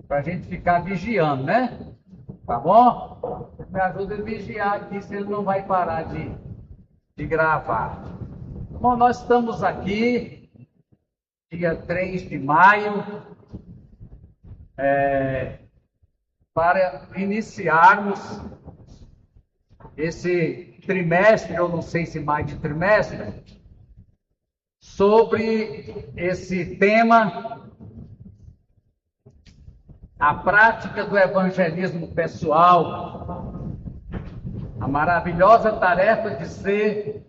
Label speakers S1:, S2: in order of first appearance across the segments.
S1: para a gente ficar vigiando, né? Tá bom? Me ajuda a vigiar aqui, se ele não vai parar de gravar. Bom, nós estamos aqui, dia 3 de maio, para iniciarmos esse trimestre, eu não sei se mais de trimestre, sobre esse tema, a prática do evangelismo pessoal, a maravilhosa tarefa de ser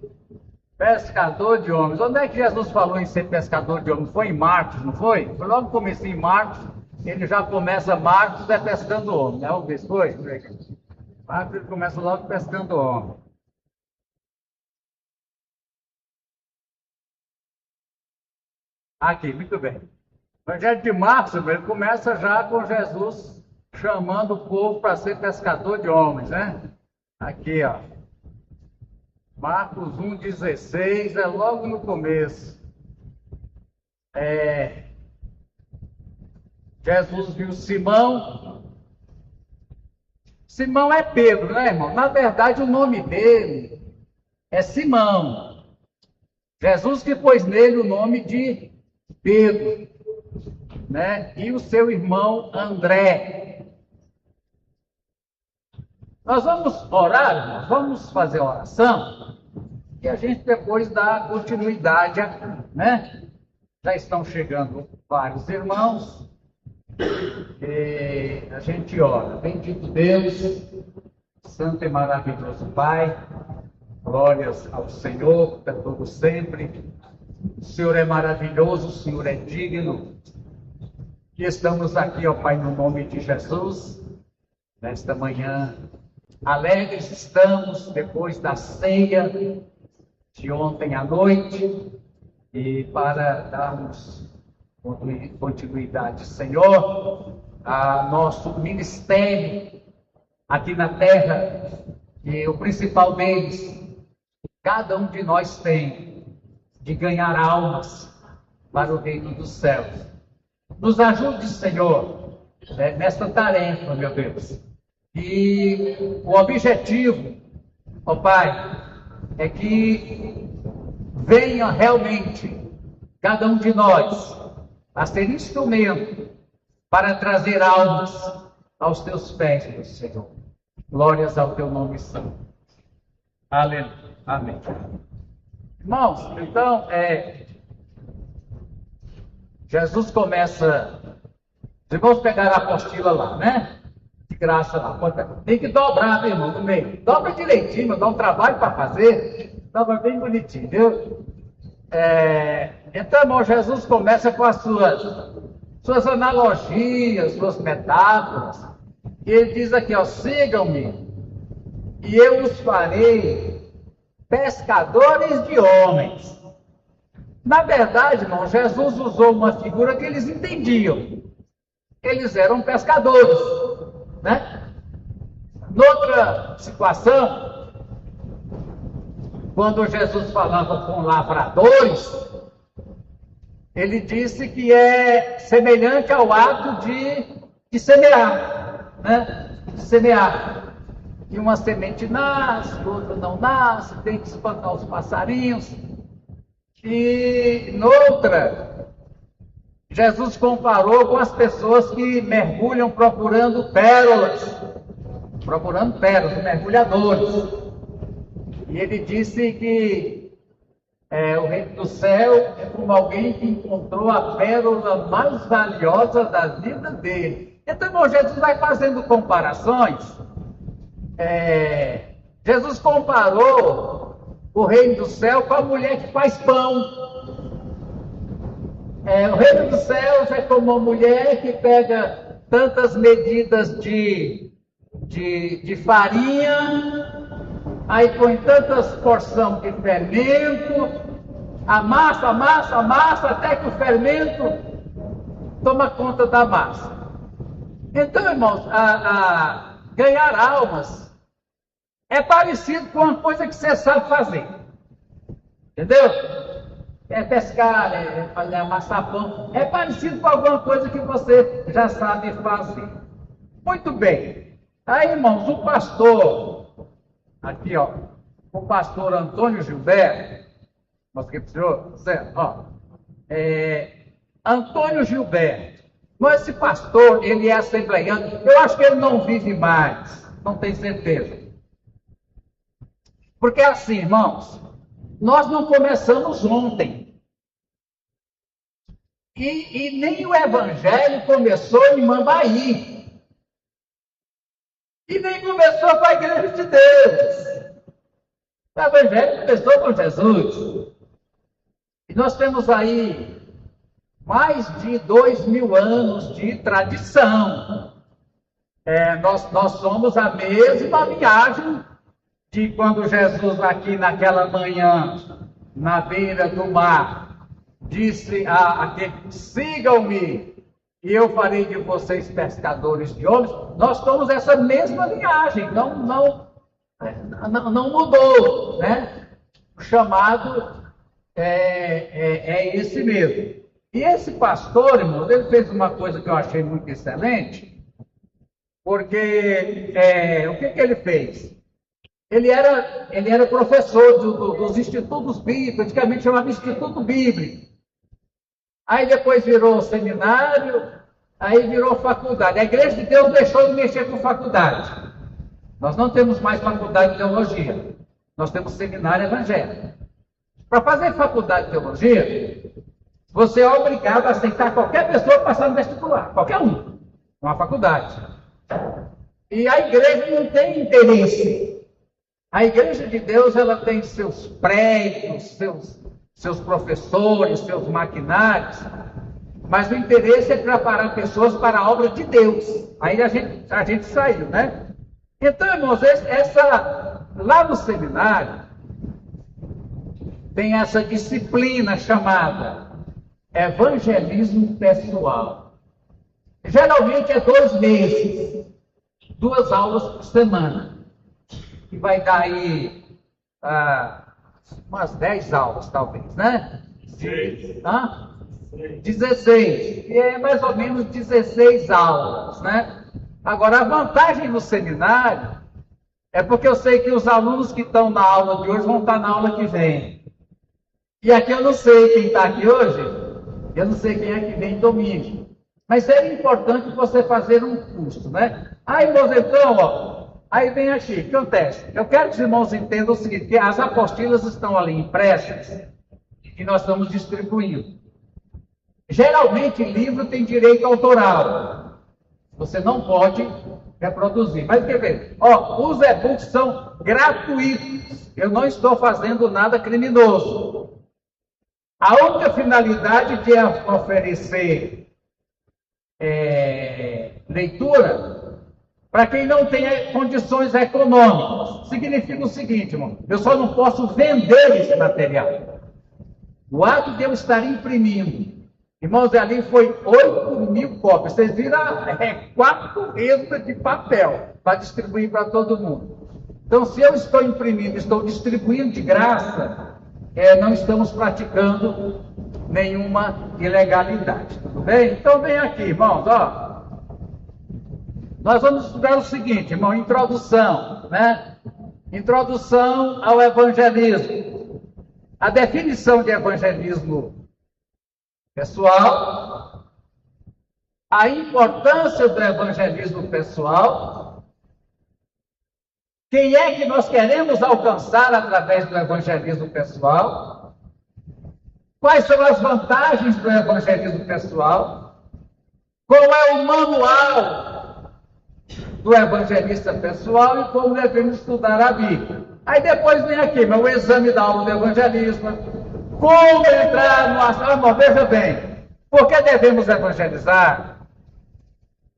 S1: pescador de homens. Onde é que Jesus falou em ser pescador de homens? Foi em Marcos, não foi? Foi logo no começo em Marcos, ele já começa Marcos pescando homens, né? Vamos ver se foi? Marcos ele começa logo pescando homens. Aqui, muito bem. O Evangelho de Marcos, ele começa já com Jesus chamando o povo para ser pescador de homens, né? Aqui, ó. Marcos 1,16, é logo no começo. Jesus viu Simão. Simão é Pedro, né, irmão? Na verdade, o nome dele é Simão. Jesus que pôs nele o nome de Pedro, né? E o seu irmão André. Nós vamos orar, irmãos, vamos fazer oração e a gente depois dá continuidade aqui, né? Já estão chegando vários irmãos e a gente ora. Bendito Deus, santo e maravilhoso Pai, glórias ao Senhor, para todo sempre. O Senhor é maravilhoso, o Senhor é digno. E estamos aqui, ó Pai, no nome de Jesus, nesta manhã. Alegres estamos depois da ceia de ontem à noite e para darmos continuidade, Senhor, a nosso ministério aqui na terra, e o principal deles, cada um de nós tem, de ganhar almas para o reino dos céus. Nos ajude, Senhor, nesta tarefa, meu Deus. E o objetivo, ó Pai, é que venha realmente cada um de nós a ser instrumento para trazer almas aos teus pés, meu Senhor. Glórias ao teu nome santo. Aleluia. Amém. Irmãos, então, Jesus começa. Vocês vão pegar a apostila lá, né? De graça lá. Tem que dobrar, meu irmão, no meio. Dobra direitinho, dá um trabalho para fazer. Dobra bem bonitinho, viu? Então, irmão, Jesus começa com as suas analogias, suas metáforas. E ele diz aqui, ó, sigam-me e eu os farei pescadores de homens. Na verdade, irmão, Jesus usou uma figura que eles entendiam. Eles eram pescadores, né? Noutra situação, quando Jesus falava com lavradores, ele disse que é semelhante ao ato de semear, né? De semear. Que uma semente nasce, outra não nasce, tem que espantar os passarinhos. E noutra, Jesus comparou com as pessoas que mergulham procurando pérolas, mergulhadores. E ele disse que o reino do céu é como alguém que encontrou a pérola mais valiosa da vida dele. Então, irmão, Jesus vai fazendo comparações. Jesus comparou o reino do céu com a mulher que faz pão. O reino dos céus é como uma mulher que pega tantas medidas de farinha, aí põe tantas porções de fermento, amassa, até que o fermento toma conta da massa. Então, irmãos, ganhar almas é parecido com uma coisa que você sabe fazer. Entendeu? é pescar, fazer amassar pão. É parecido com alguma coisa que você já sabe fazer. Muito bem. Aí, irmãos, o pastor, aqui, ó, o pastor Antônio Gilberto, mostra aqui para o senhor, ó, Antônio Gilberto. Mas esse pastor, ele é assembleiano, eu acho que ele não vive mais, não tenho certeza. Porque assim, irmãos, nós não começamos ontem. E nem o evangelho começou em Mambaí. E nem começou com a igreja de Deus. O evangelho começou com Jesus. E nós temos aí mais de 2000 anos de tradição. Nós somos a mesma linhagem de quando Jesus aqui naquela manhã, na beira do mar, disse a aquele, sigam-me, e eu farei de vocês pescadores de homens. Nós somos essa mesma linhagem, não mudou, né? O chamado é esse mesmo. E esse pastor, irmão, ele fez uma coisa que eu achei muito excelente, porque o que ele fez? Ele era professor dos institutos bíblicos, antigamente chamava Instituto Bíblico. Aí depois virou seminário, aí virou faculdade. A Igreja de Deus deixou de mexer com faculdade. Nós não temos mais faculdade de teologia. Nós temos seminário evangélico. Para fazer faculdade de teologia, você é obrigado a aceitar qualquer pessoa passar no vestibular. Qualquer um. Uma faculdade. E a igreja não tem interesse. A Igreja de Deus, ela tem seus prédios, seus professores, seus maquinários, mas o interesse é preparar pessoas para a obra de Deus. Aí a gente saiu, né? Então, irmãos, lá no seminário, tem essa disciplina chamada evangelismo pessoal. Geralmente é 2 meses, 2 aulas por semana. Que vai dar aí umas 10 aulas, talvez, né? 16. E é mais ou menos 16 aulas, né? Agora, a vantagem no seminário é porque eu sei que os alunos que estão na aula de hoje vão estar na aula que vem. E aqui eu não sei quem está aqui hoje, eu não sei quem é que vem domingo. Mas é importante você fazer um curso, né? Aí, irmãos, então, ó. Aí vem aqui, o que acontece? Eu quero que os irmãos entendam o seguinte, que as apostilas estão ali impressas e nós estamos distribuindo. Geralmente, livro tem direito autoral. Você não pode reproduzir. Mas quer ver? Ó, os e-books são gratuitos. Eu não estou fazendo nada criminoso. A única finalidade de oferecer leitura para quem não tem condições econômicas. Significa o seguinte, irmão, eu só não posso vender esse material. O ato de eu estar imprimindo, irmãos, ali foi 8.000 cópias. Vocês viram, 4 resmas de papel para distribuir para todo mundo. Então, se eu estou imprimindo, estou distribuindo de graça, não estamos praticando nenhuma ilegalidade. Tudo bem? Então, vem aqui, irmãos, ó. Nós vamos estudar o seguinte, irmão, introdução, né? Introdução ao evangelismo. A definição de evangelismo pessoal, a importância do evangelismo pessoal, quem é que nós queremos alcançar através do evangelismo pessoal, quais são as vantagens do evangelismo pessoal, qual é o manual do evangelista pessoal e como devemos estudar a Bíblia. Aí depois vem aqui, o exame da aula do evangelismo, como entrar no assunto. Veja bem, por que devemos evangelizar?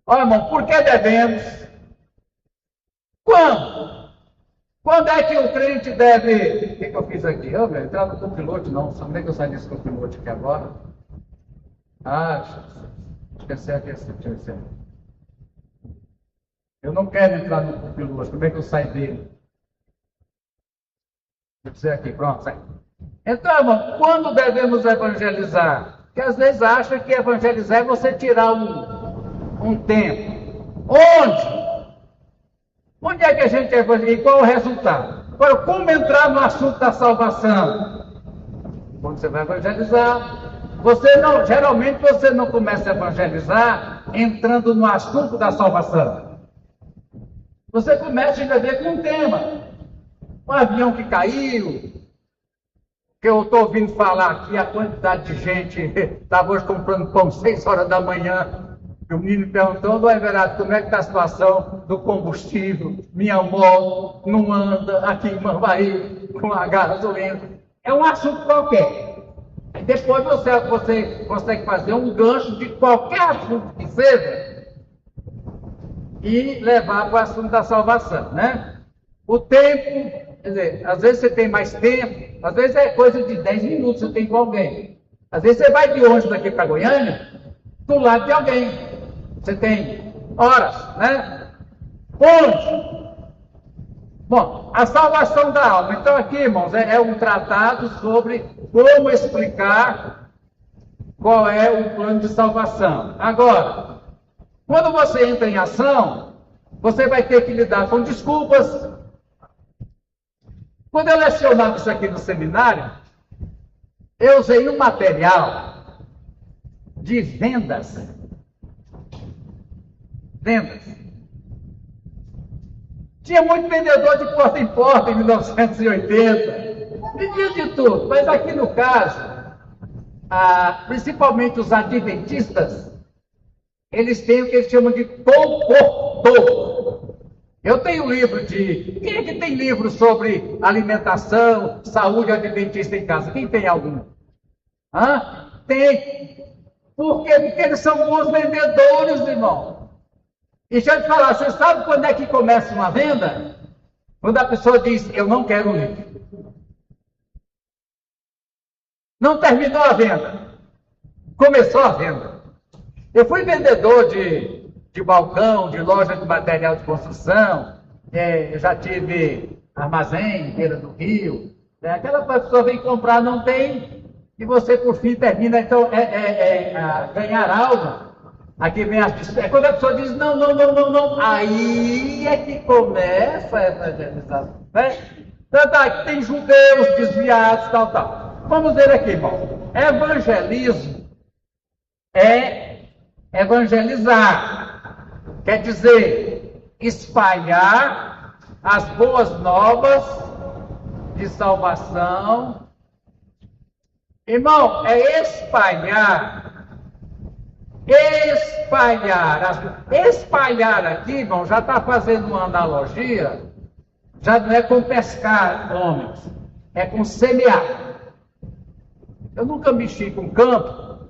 S1: Olha, irmão, por que devemos? Quando? Quando é que o crente deve... O que eu fiz aqui? Entrar no copiloto, não. Como é que eu saio desse copiloto aqui agora? Esqueci aqui esse terceiro. Eu não quero entrar no copiloto. Como é que eu saio dele? Vou dizer aqui, pronto, sai. Então, irmão, quando devemos evangelizar? Porque às vezes acha que evangelizar é você tirar um tempo. Onde? Onde é que a gente evangeliza? E qual é o resultado? Agora, como entrar no assunto da salvação? Quando você vai evangelizar, geralmente você não começa a evangelizar entrando no assunto da salvação. Você começa a ver com um tema. Um avião que caiu, que eu estou ouvindo falar aqui, a quantidade de gente estava hoje comprando pão 6 horas da manhã. E o menino perguntou, Everardo, como é que está a situação do combustível? Minha moto não anda aqui em Mambaí com a gasolina. É um assunto qualquer. E depois você consegue fazer um gancho de qualquer assunto que seja e levar para o assunto da salvação, né? O tempo, quer dizer, às vezes você tem mais tempo, às vezes é coisa de 10 minutos você tem com alguém. Às vezes você vai de ônibus daqui para Goiânia, do lado de alguém. Você tem horas, né? Onde? Bom, a salvação da alma. Então aqui, irmãos, é um tratado sobre como explicar qual é o plano de salvação. Agora, quando você entra em ação, você vai ter que lidar com desculpas. Quando eu lecionava isso aqui no seminário, eu usei um material de vendas. Tinha muito vendedor de porta em porta em 1980. Vendia de tudo. Mas aqui no caso, principalmente os adventistas, eles têm o que eles chamam de conforto. Eu tenho livro de... Quem é que tem livro sobre alimentação, saúde adventista em casa? Quem tem algum? Tem. Por quê? Porque eles são bons vendedores, irmão. E deixa eu te falar, você sabe quando é que começa uma venda? Quando a pessoa diz, eu não quero o livro. Não terminou a venda. Começou a venda. Eu fui vendedor de balcão, de loja de material de construção. Eu já tive armazém, beira do rio. Aquela pessoa vem comprar, não tem, e você por fim termina, então, ganhar algo. Aqui vem quando a pessoa diz não, aí é que começa a evangelização, né? Tanto tem judeus desviados, tal. Vamos ver aqui, irmão. Evangelismo é evangelizar. Quer dizer, espalhar as boas novas de salvação. Irmão, é espalhar. Espalhar aqui, irmão, já está fazendo uma analogia, já não é com pescar homens, é com semear. Eu nunca mexi com campo,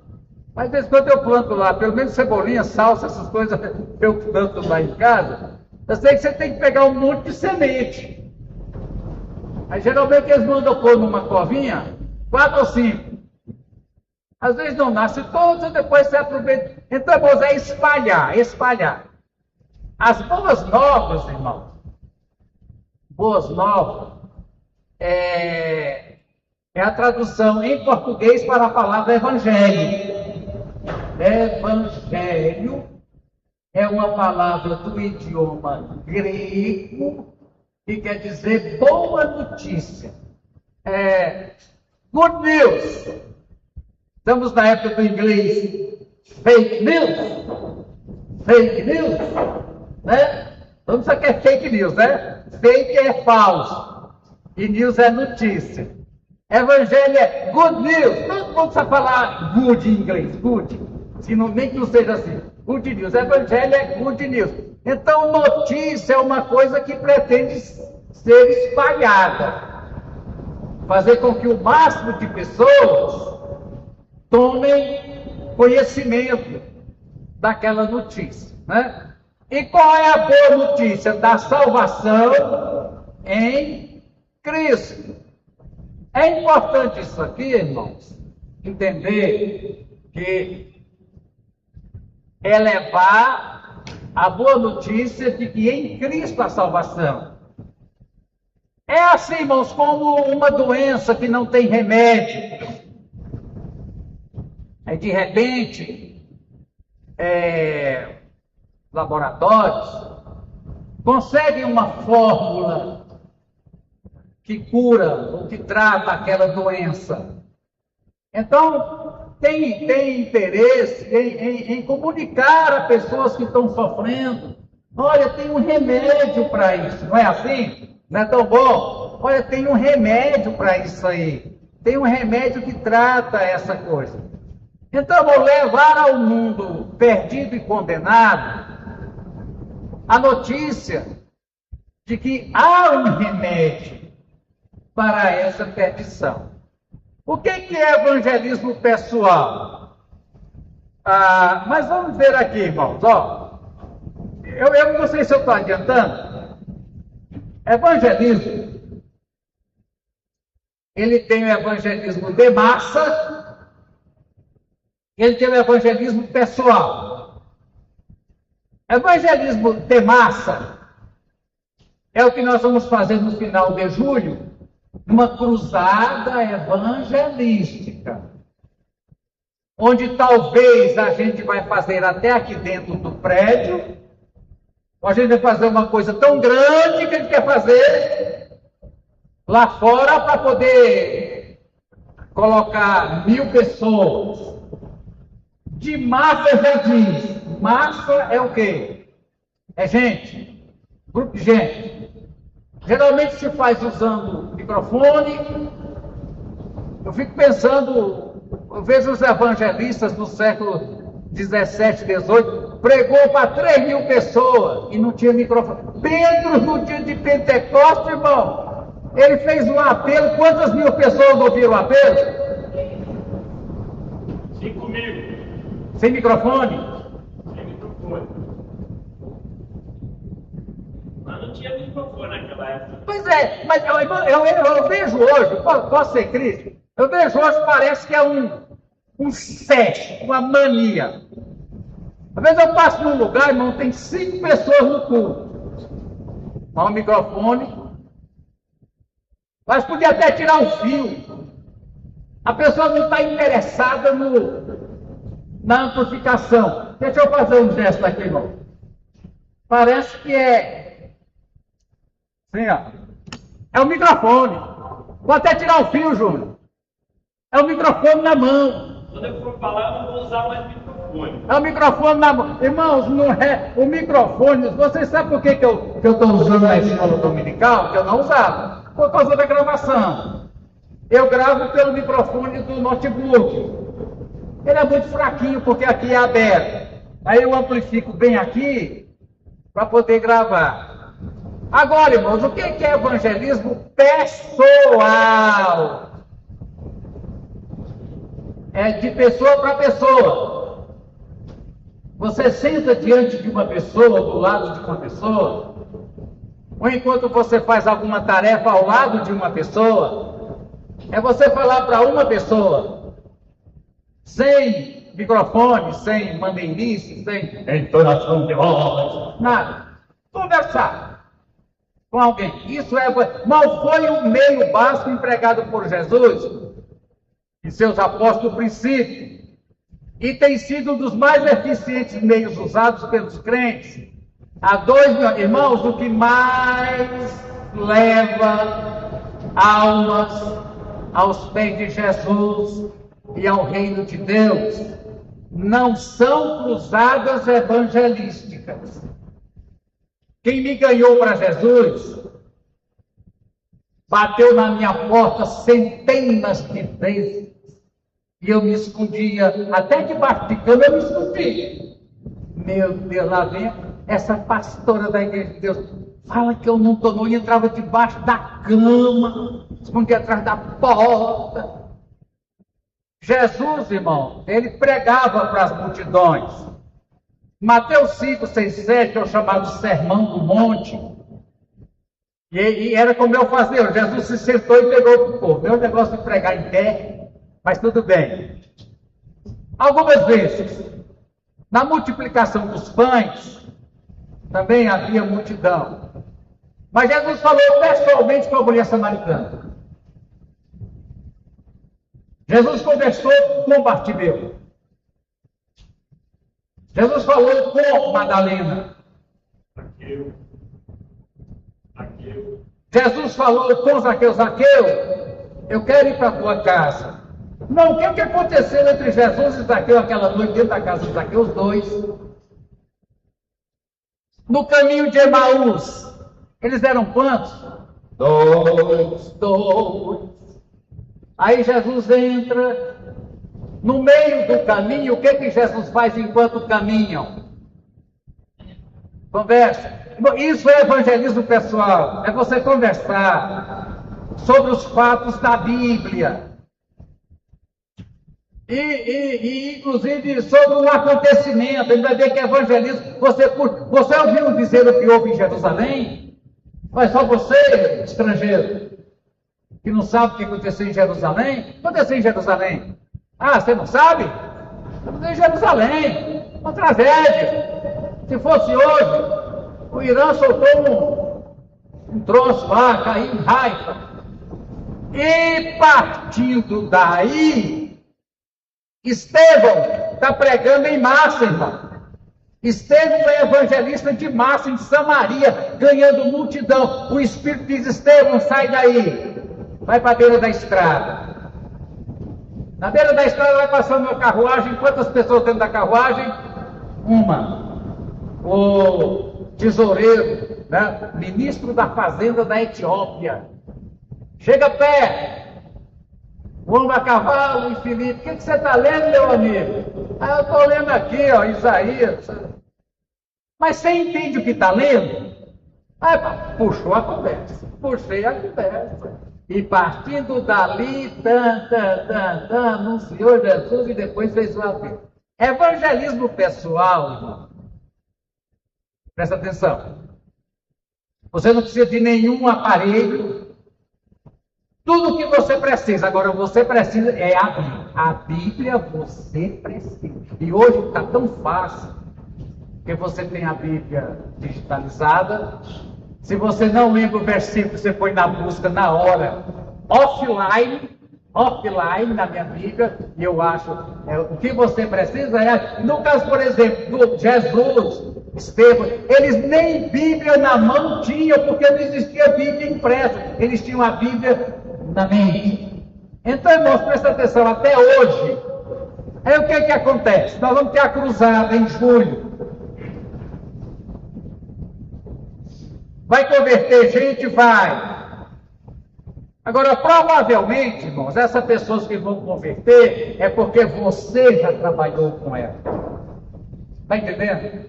S1: mas de vez em quando eu planto lá, pelo menos cebolinha, salsa, essas coisas, eu planto lá em casa. Eu sei que você tem que pegar um monte de semente. Aí geralmente eles mandam pôr numa covinha, 4 ou 5. Às vezes não nasce todos e depois você aproveita. Então, irmãos, é espalhar. As boas novas, irmãos, boas novas, é a tradução em português para a palavra evangelho. Evangelho é uma palavra do idioma grego que quer dizer boa notícia. Good news. Estamos na época do inglês fake news, né? Todo mundo sabe que é fake news, né? Fake é falso e news é notícia. Evangelho é good news. Todo mundo sabe falar good em inglês, good. Nem que não seja assim. Good news. Evangelho é good news. Então, notícia é uma coisa que pretende ser espalhada. Fazer com que o máximo de pessoas tomem conhecimento daquela notícia, né? E qual é a boa notícia? Da salvação em Cristo. É importante isso aqui, irmãos, entender que é levar a boa notícia de que em Cristo a salvação. É assim, irmãos, como uma doença que não tem remédio. Aí, de repente, laboratórios conseguem uma fórmula que cura ou que trata aquela doença. Então, tem interesse em comunicar a pessoas que estão sofrendo. Olha, tem um remédio para isso, não é assim? Não é tão bom? Olha, tem um remédio para isso aí. Tem um remédio que trata essa coisa. Então, vou levar ao mundo perdido e condenado a notícia de que há um remédio para essa perdição. O que é evangelismo pessoal? Mas vamos ver aqui, irmãos. Eu não sei se eu estou adiantando. Evangelismo, ele tem o evangelismo de massa, ele tem o evangelismo pessoal. Evangelismo de massa é o que nós vamos fazer no final de julho, uma cruzada evangelística, onde talvez a gente vai fazer até aqui dentro do prédio, ou a gente vai fazer uma coisa tão grande que a gente quer fazer lá fora para poder colocar 1000 pessoas. De massa já diz, massa é o quê? É gente, grupo de gente. Geralmente se faz usando microfone. Eu fico pensando, eu vejo os evangelistas do século 17, 18, pregou para 3.000 pessoas e não tinha microfone. Pedro, no dia de Pentecostes, irmão, ele fez um apelo. Quantas 1000 pessoas ouviram o apelo?
S2: 5.000.
S1: Sem microfone?
S2: Sem microfone. Mas não tinha microfone naquela época.
S1: Pois é, mas eu vejo hoje, posso ser crítico, eu vejo hoje, parece que é um sexo, uma mania. Às vezes eu passo num lugar, irmão, tem 5 pessoas no culto. Há um microfone, mas podia até tirar um fio. A pessoa não está interessada na amplificação. Deixa eu fazer um gesto aqui, irmão. Parece que é assim, ó. É o microfone. Vou até tirar o fio, Júnior. É o microfone na mão.
S2: Quando eu for falar, eu não vou usar mais microfone.
S1: É o microfone na mão. Irmãos, não é o microfone. Vocês sabem por que eu estou usando na escola dominical? Que eu não usava. Por causa da gravação. Eu gravo pelo microfone do notebook. Ele é muito fraquinho, porque aqui é aberto. Aí eu amplifico bem aqui para poder gravar. Agora, irmãos, o que é evangelismo pessoal? É de pessoa para pessoa. Você senta diante de uma pessoa, do lado de uma pessoa, ou enquanto você faz alguma tarefa ao lado de uma pessoa, é você falar para uma pessoa, sem microfone, sem mandainice, sem entonação de voz, nada. Conversar com alguém. Isso não foi o meio básico empregado por Jesus e seus apóstolos do princípio. E tem sido um dos mais eficientes meios usados pelos crentes. Há 2.000 irmãos, o que mais leva almas aos pés de Jesus e ao reino de Deus não são cruzadas evangelísticas. Quem me ganhou para Jesus bateu na minha porta centenas de vezes e eu me escondia, até debaixo de cama eu me escondia. Meu Deus, lá vem essa pastora da igreja de Deus, fala que eu não estou, não, e entrava debaixo da cama, escondia atrás da porta. Jesus, irmão, ele pregava para as multidões. Mateus 5, 6, 7 é o chamado Sermão do Monte. E era como eu fazia. Jesus se sentou e pegou para o povo. Meu negócio de pregar em pé, mas tudo bem. Algumas vezes, na multiplicação dos pães, também havia multidão. Mas Jesus falou pessoalmente com a mulher samaritana. Jesus conversou com Bartimeu. Jesus falou com Madalena. Jesus falou com Zaqueu: Zaqueu, eu quero ir para a tua casa. Não, o que aconteceu entre Jesus e Zaqueu aquela noite dentro da casa de Zaqueu, os dois? No caminho de Emaús, eles eram quantos? Dois. Aí Jesus entra. No meio do caminho, o que Jesus faz enquanto caminham? Conversa. Isso é evangelismo pessoal. É você conversar sobre os fatos da Bíblia. E inclusive, sobre um acontecimento. Ele vai ver que é evangelismo. Você ouviu dizer o que houve em Jerusalém? Mas só você, estrangeiro, que não sabe o que aconteceu em Jerusalém? O que aconteceu em Jerusalém? Ah, você não sabe? Estamos em Jerusalém, uma tragédia. Se fosse hoje, o Irã soltou um troço lá, caiu em Haifa. E partindo daí, Estevão está pregando em massa, irmão. Estevão é evangelista de massa em Samaria, ganhando multidão. O Espírito diz: Estevão, sai daí, vai para a beira da estrada. Na beira da estrada vai passando uma carruagem. Quantas pessoas dentro da carruagem? Uma. O tesoureiro, né? Ministro da Fazenda da Etiópia. Chega perto. O homem a cavalo e Filipe: o que você está lendo, meu amigo? Ah, eu estou lendo aqui, ó, Isaías. Mas você entende o que está lendo? Ah, puxou a conversa. Puxei a conversa. E partindo dali, anunciou Jesus e depois fez o apelo. Evangelismo pessoal, irmão. Presta atenção. Você não precisa de nenhum aparelho. Tudo o que você precisa. Agora, você precisa é a Bíblia. A Bíblia você precisa. E hoje está tão fácil, porque você tem a Bíblia digitalizada. Se você não lembra o versículo, você põe na busca na hora, offline na minha Bíblia, e eu acho, o que você precisa é, no caso, por exemplo, do Jesus, Estevão, eles nem Bíblia na mão tinham, porque não existia Bíblia impressa, eles tinham a Bíblia na mente. Então, irmãos, presta atenção, até hoje, aí o que acontece? Nós vamos ter a cruzada em julho. Vai converter gente? Vai. Agora, provavelmente, irmãos, essas pessoas que vão converter é porque você já trabalhou com ela. Está entendendo?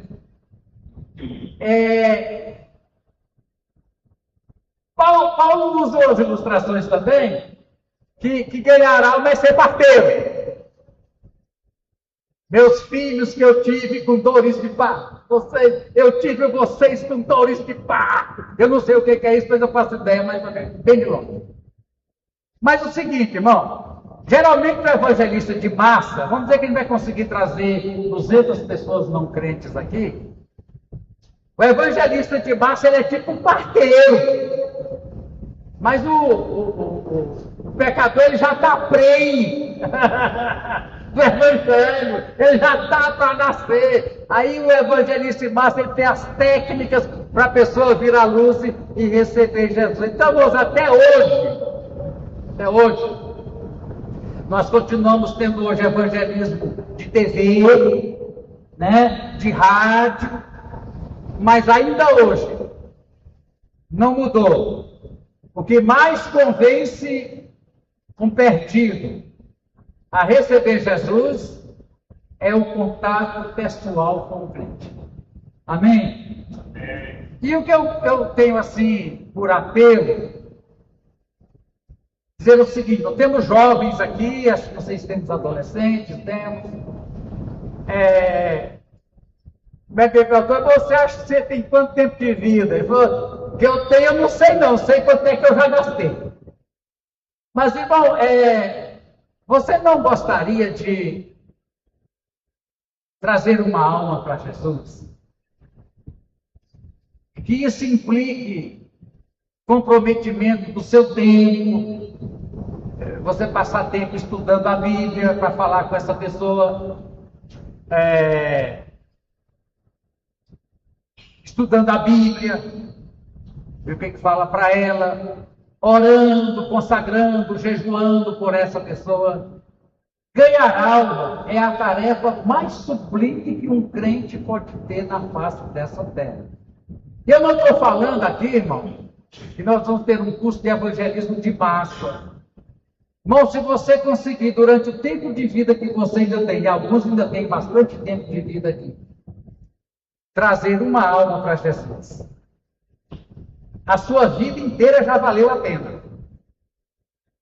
S1: Paulo usou as ilustrações também, que ganhará vai ser parteiro. Meus filhos que eu tive com dores de parto. Eu tive vocês com dores de parto. Eu não sei o que é isso, mas eu faço ideia, mas bem de longe. Mas o seguinte, irmão. Geralmente o evangelista de massa, vamos dizer que ele vai conseguir trazer 200 pessoas não crentes aqui. O evangelista de massa, ele é tipo um parteiro. Mas o pecador, ele já está prenhe. Do evangelho, ele já está para nascer. Aí o evangelista em massa, ele tem as técnicas para a pessoa vir à luz e receber Jesus. Então, irmãos, até hoje, nós continuamos tendo hoje evangelismo de TV, né, de rádio, mas ainda hoje não mudou. O que mais convence um perdido a receber Jesus é o contato pessoal com o crente. Amém? Amém. E o que eu tenho assim, por apelo, dizer o seguinte: nós temos jovens aqui, acho que vocês têm adolescentes, temos. Você acha que você tem quanto tempo de vida? Ele falou: que eu tenho, eu não sei não, sei quanto é que eu já gastei. Mas, irmão, você não gostaria de trazer uma alma para Jesus? Que isso implique comprometimento do seu tempo, você passar tempo estudando a Bíblia para falar com essa pessoa, estudando a Bíblia, ver o que fala para ela, orando, consagrando, jejuando por essa pessoa. Ganhar alma é a tarefa mais sublime que um crente pode ter na face dessa terra. Eu não estou falando aqui, irmão, que nós vamos ter um curso de evangelismo de massa. Irmão, se você conseguir, durante o tempo de vida que você ainda tem, e alguns ainda têm bastante tempo de vida aqui, trazer uma alma para Jesus, a sua vida inteira já valeu a pena.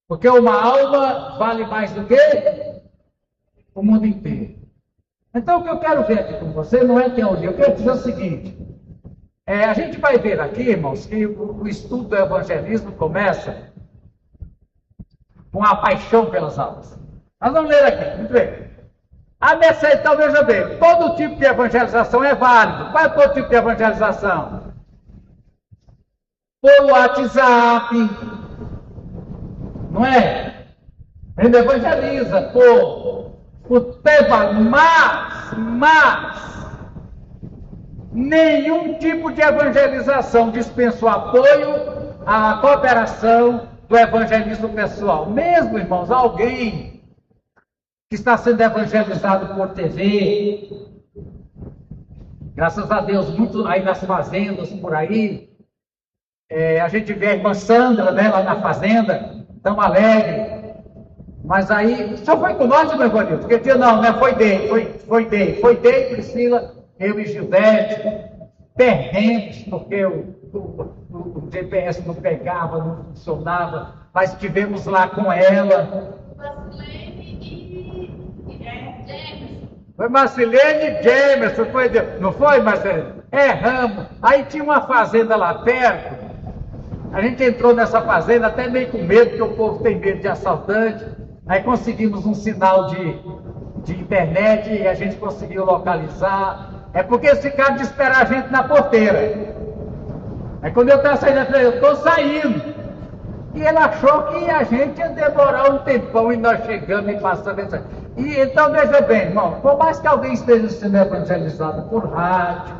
S1: Porque uma alma vale mais do que o mundo inteiro. Então, o que eu quero ver aqui com você não é teoria. Eu quero dizer o seguinte: a gente vai ver aqui, irmãos, que o estudo do evangelismo começa com a paixão pelas almas. Nós vamos ler aqui, muito bem. Então, veja bem, todo tipo de evangelização é válido. Qual é todo tipo de evangelização? Por WhatsApp, não é? A gente evangeliza por tema, mas nenhum tipo de evangelização dispensa o apoio à cooperação do evangelismo pessoal. Mesmo, irmãos, alguém que está sendo evangelizado por TV, graças a Deus, muito aí nas fazendas, por aí, a gente vê a irmã Sandra, né, lá na fazenda, tão alegre. Mas aí, só foi com nós, meu irmão? Porque dia não, né? Foi Dei, Priscila, eu e Gildete, perdemos, porque o GPS não pegava, não funcionava, mas estivemos lá com ela. Foi Marcelene e Jamerson, não foi, Marcelene? Erramos. Aí tinha uma fazenda lá perto. A gente entrou nessa fazenda até meio com medo, porque o povo tem medo de assaltante. Aí conseguimos um sinal de internet e a gente conseguiu localizar. É porque eles ficaram de esperar a gente na porteira. Aí quando eu estava saindo, eu falei, eu estou saindo. E ele achou que a gente ia demorar um tempão e nós chegamos e passamos. E então veja bem, irmão, por mais que alguém esteja sendo evangelizado por rádio,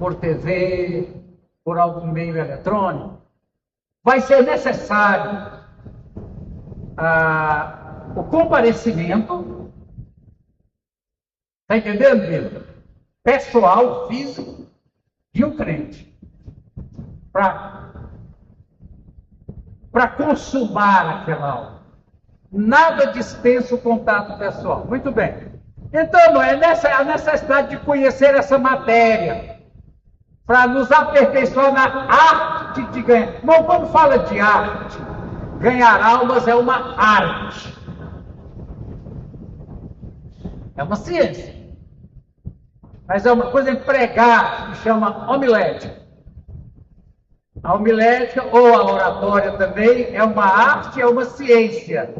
S1: por TV, por algum meio eletrônico, vai ser necessário o comparecimento, está entendendo, Pedro? Pessoal, físico, de um crente, para consumar aquela alma. Nada dispensa o contato pessoal. Muito bem. Então, a necessidade de conhecer essa matéria, para nos aperfeiçoar na arte de ganhar. Irmão, quando fala de arte, ganhar almas é uma arte. É uma ciência. Mas é uma coisa em pregar, que chama homilética. A homilética, ou a oratória também, é uma arte, é uma ciência.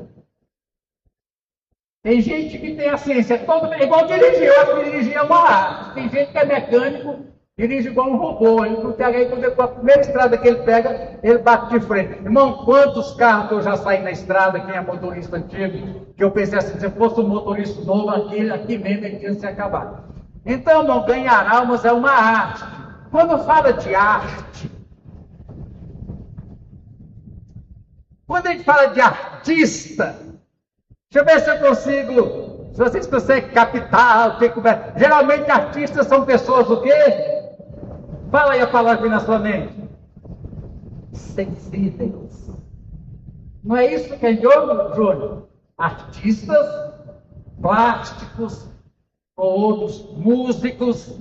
S1: Tem gente que tem a ciência toda, igual dirigir. Eu acho que dirigir é uma arte. Tem gente que é mecânico, dirige igual um robô. Ele não pega aí, com a primeira estrada que ele pega, ele bate de frente. Irmão, quantos carros que eu já saí na estrada, quem é motorista antigo, que eu pensei assim, se fosse um motorista novo, aqui mesmo ele tinha se acabado. Então, irmão, ganhar almas é uma arte. Quando fala de arte, quando a gente fala de artista, deixa eu ver se eu consigo, se vocês conseguem captar, geralmente artistas são pessoas o quê? Fala aí a palavra na sua mente. Sensíveis. Não é isso que é Júnior? Artistas plásticos, ou outros músicos,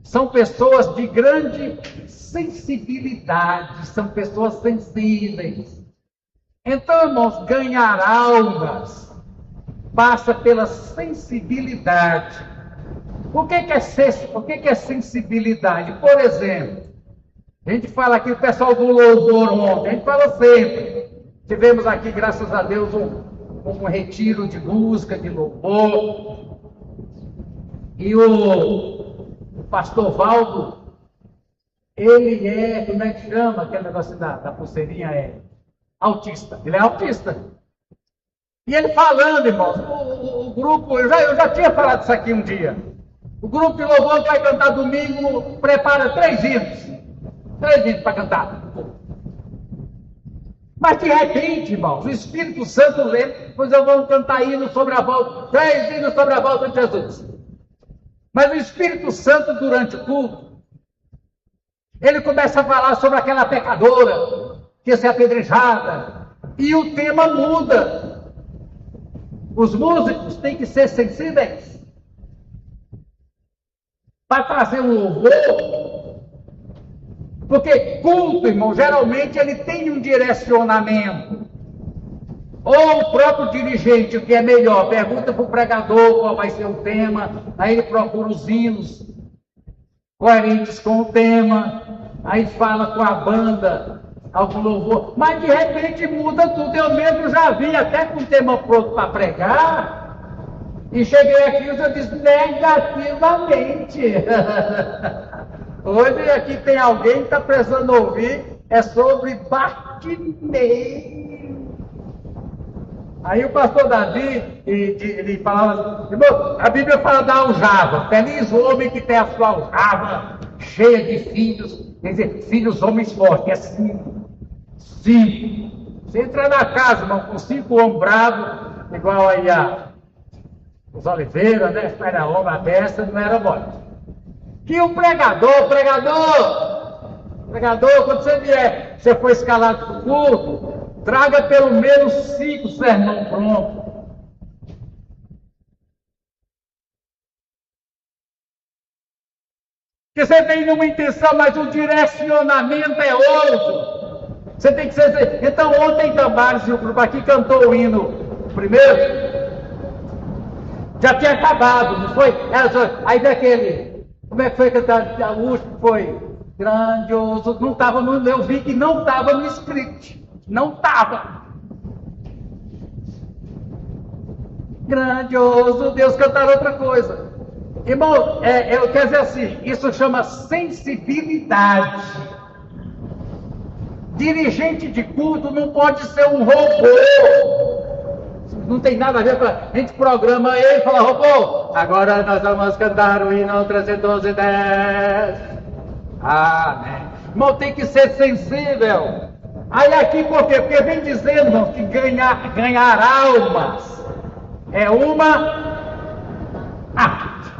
S1: são pessoas de grande sensibilidade, são pessoas sensíveis. Então, irmãos, ganhar almas passa pela sensibilidade. O que é sensibilidade? Por exemplo, a gente fala aqui, o pessoal do louvor ontem, a gente fala sempre. Tivemos aqui, graças a Deus, um retiro de música, de louvor. E o pastor Valdo Ele é, como é que chama aquele negócio da pulseirinha? É autista. Ele é autista. E ele falando, irmãos, o grupo, eu já tinha falado isso aqui um dia. O grupo de louvor que vai cantar domingo prepara 3 hinos. 3 hinos para cantar. Mas de repente, irmãos, o Espírito Santo lembra, pois eu vou cantar hinos sobre a volta, 3 hinos sobre a volta de Jesus. Mas o Espírito Santo, durante o culto, ele começa a falar sobre aquela pecadora que ia ser apedrejada. E o tema muda. Os músicos têm que ser sensíveis para trazer um louvor. Porque culto, irmão, geralmente ele tem um direcionamento. Ou o próprio dirigente, o que é melhor, pergunta para o pregador qual vai ser o tema, aí ele procura os hinos coerentes com o tema, aí fala com a banda, algum louvor, mas de repente muda tudo. Eu mesmo já vi até com o tema pronto para pregar, e cheguei aqui e já disse negativamente. Hoje aqui tem alguém que está precisando ouvir, é sobre Bartimeu. Aí o pastor Davi, ele falava, irmão, a Bíblia fala da aljava, feliz o homem que tem a sua aljava cheia de filhos, quer dizer, filhos homens fortes, é 5. Você entra na casa, irmão, com 5 homens bravos, igual aí os Oliveira, né, espera homem, a besta, não era mole. Que o pregador, quando você vier, você foi escalado para o culto, traga pelo menos 5 sermão prontos. Porque você tem uma intenção, mas o direcionamento é outro. Você tem que ser. Então, ontem Tambares e o grupo aqui cantou o hino primeiro. Já tinha acabado, não foi? Aí daquele. Como é que foi cantar? O último foi grandioso. Não estava no. Eu vi que não estava no script. Não estava. Grandioso Deus, cantar outra coisa. Irmão, eu quero dizer assim, isso chama sensibilidade. Dirigente de culto não pode ser um robô. Não tem nada a ver com a gente programa ele e fala, robô, agora nós vamos cantar o hino 310. Amém. Irmão, tem que ser sensível. Aí aqui por quê? Porque vem dizendo, irmão, que ganhar almas é uma arte.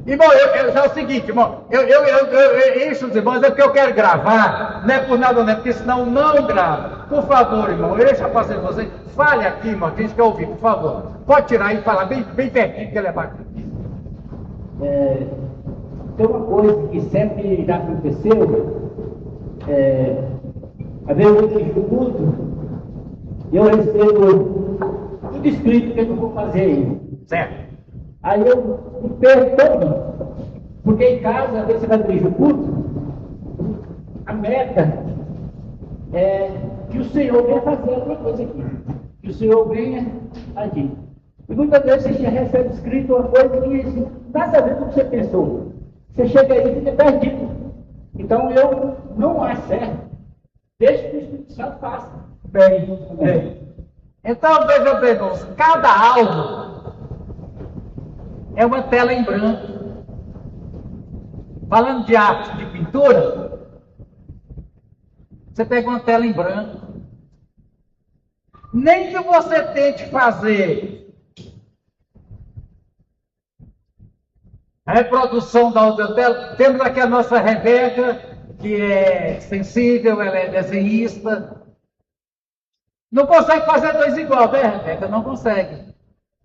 S1: Irmão, é o seguinte, irmão, eu encho os irmãos, é porque eu quero gravar, não é por nada, não é porque senão não gravo. Por favor, irmão, encha a paciência de vocês, fale aqui, irmão, que a gente quer ouvir, por favor. Pode tirar e falar bem pertinho, que ele é bacana.
S3: Tem uma coisa que sempre já aconteceu, às vezes eu fico culto, e eu recebo tudo escrito que eu vou fazer aí.
S1: Certo.
S3: Aí eu me perco todo, porque em casa, às vezes você vai dirigir o culto, a meta é que o Senhor venha fazer alguma coisa aqui, que o Senhor venha agir. E muitas vezes você recebe escrito uma coisa que nada a ver com o que você pensou. Você chega aí e fica perdido. Então eu não acho certo. Deixa que o Espírito Santo faça.
S1: Bem. Então veja bem, irmãos, cada alma é uma tela em branco. Falando de arte de pintura, você pega uma tela em branco. Nem que você tente fazer a reprodução da outra tela. Temos aqui a nossa Rebeca, que é sensível, ela é desenhista. Não consegue fazer 2 igual, né, Rebeca? Não consegue.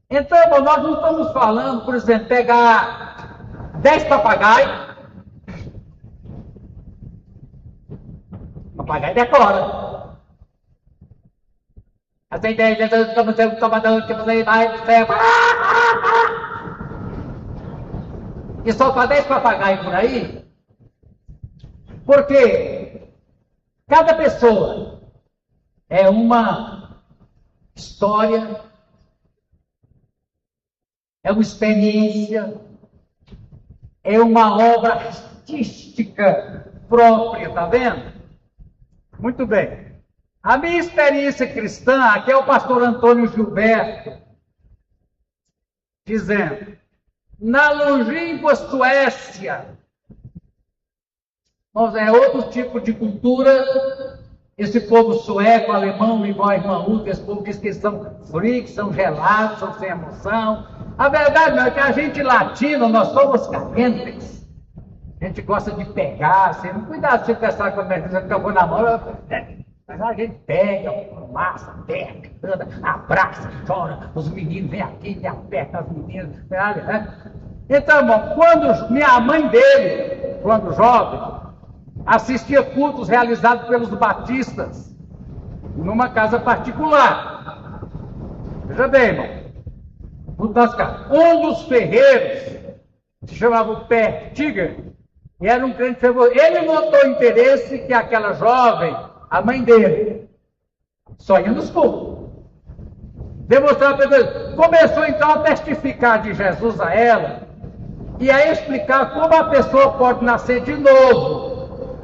S1: Então, irmão, nós não estamos falando, por exemplo, pegar 10 papagaios. Papagaio decora. Essa ideia de e soltar 10 papagaios por aí, porque cada pessoa é uma história, é uma experiência, é uma obra artística própria, tá vendo? Muito bem. A minha experiência cristã, aqui é o pastor Antônio Gilberto, dizendo, na longínqua Suécia, é outro tipo de cultura, esse povo sueco, alemão, igual a irmã Ruth, esse povo diz que eles são frios, que são gelados, são sem emoção. A verdade é que a gente latino, nós somos calientes. A gente gosta de pegar, assim, cuidado se você pensar quando você acabou na mão, mas a gente pega, massa, pega, anda, abraça, chora, os meninos vêm aqui e apertam as meninas. Né? Então, irmão, quando minha mãe dele, quando jovem, assistia cultos realizados pelos batistas, numa casa particular. Veja bem, irmão, um dos ferreiros, se chamava o Pé Tiger, e era um crente fervoroso. Ele notou interesse que aquela jovem, a mãe dele, só ia nos cultos. Demonstrava para ele. Começou então a testificar de Jesus a ela e a explicar como a pessoa pode nascer de novo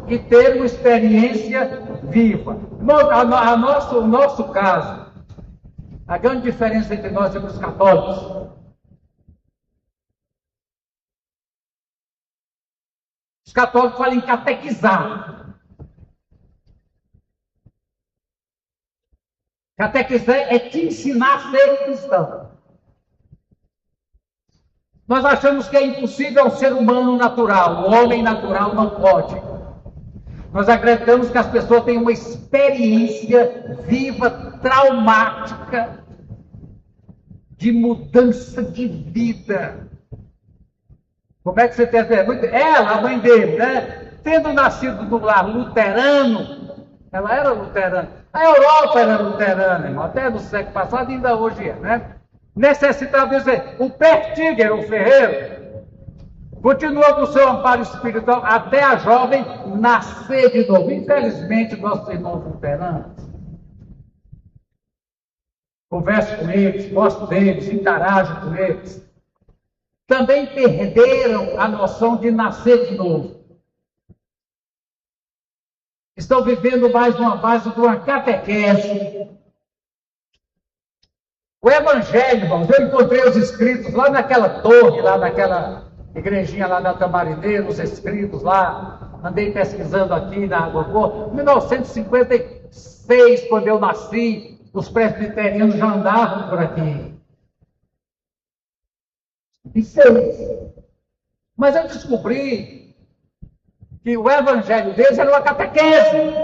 S1: e ter uma experiência viva. O nosso caso, a grande diferença entre nós e os católicos. Os católicos falam em catequizar. Catequizar é te ensinar a ser cristão. Nós achamos que é impossível ao ser humano natural, o homem natural não pode. Nós acreditamos que as pessoas têm uma experiência viva, traumática, de mudança de vida. Como é que você tem ela, a mãe dele, né? Tendo nascido no lar luterano, ela era luterana. A Europa era luterana, irmão, até no século passado, ainda hoje é, né? Necessitava dizer, o Pertiger, o ferreiro, continua com o seu amparo espiritual até a jovem nascer de novo. Infelizmente, nossos irmãos luteranos, converso com eles, gosto deles, interajo com eles, também perderam a noção de nascer de novo. Estão vivendo mais numa base de uma catequese. O Evangelho, irmãos, eu encontrei os escritos lá naquela torre, lá naquela igrejinha lá na Tamarineira, os escritos lá, andei pesquisando aqui na Água Boa. Em 1956, quando eu nasci, os presbiterianos já andavam por aqui. E 6. Mas eu descobri que o evangelho deles era uma catequese.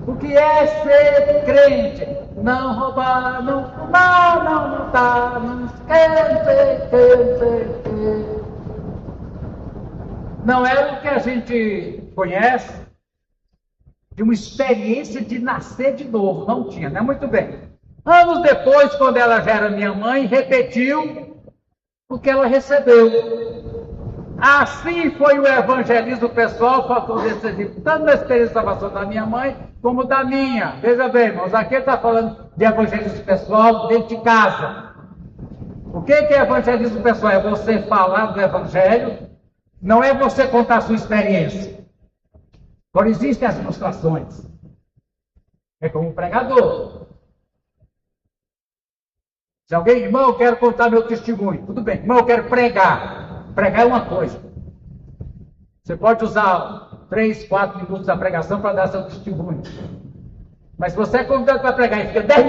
S1: O que é ser crente? Não roubar, não fumar, não matar, não esquecer. Não era o que a gente conhece de uma experiência de nascer de novo. Não tinha, né? Muito bem. Anos depois, quando ela já era minha mãe, repetiu o que ela recebeu. Assim foi o evangelismo pessoal, fator decisivo, tanto na experiência da salvação da minha mãe, como da minha. Veja bem, irmãos, aqui ele está falando de evangelismo pessoal dentro de casa. O que é evangelismo pessoal? É você falar do evangelho, não é você contar a sua experiência. Agora, existem as ilustrações. É como um pregador. Se alguém, irmão, eu quero contar meu testemunho. Tudo bem, irmão, eu quero pregar. Pregar é uma coisa. Você pode usar 3, 4 minutos da pregação para dar seu testemunho. Mas se você é convidado para pregar e fica 10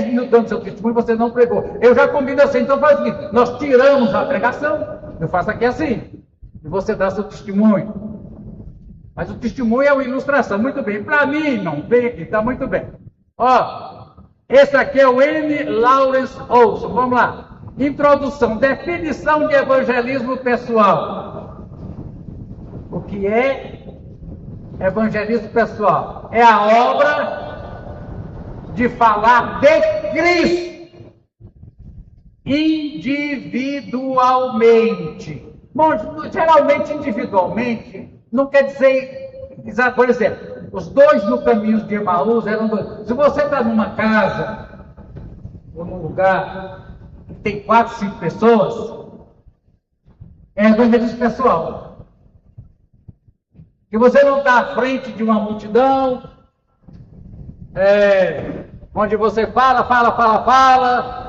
S1: minutos dando seu testemunho, você não pregou. Eu já combino assim, então faz o seguinte, nós tiramos a pregação, eu faço aqui assim, e você dá seu testemunho. Mas o testemunho é uma ilustração, muito bem. Para mim, não, vem aqui, está muito bem. Ó, esse aqui é o N. Lawrence Olson, vamos lá. Introdução, definição de evangelismo pessoal. O que é evangelismo pessoal? É a obra de falar de Cristo individualmente. Bom, geralmente individualmente não quer dizer, por exemplo, os dois no caminho de Emaús eram dois. Se você está numa casa ou num lugar tem 4, 5 pessoas, é evangelismo pessoal. Que você não está à frente de uma multidão, onde você fala,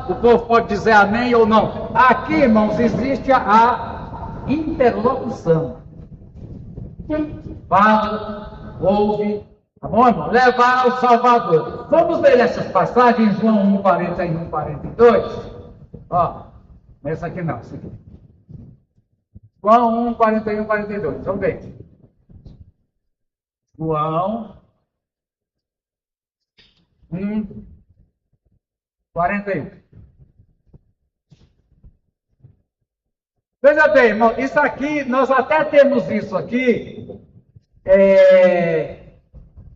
S1: o povo pode dizer amém ou não. Aqui, irmãos, existe a interlocução. Fala, ouve, tá bom, irmão? Levar ao Salvador. Vamos ver essas passagens, João 1, 41, 42. Ó, essa aqui não, essa aqui. João 1, 41, 42. Vamos ver. João 1, 41. Veja bem, irmão, isso aqui, nós até temos isso aqui,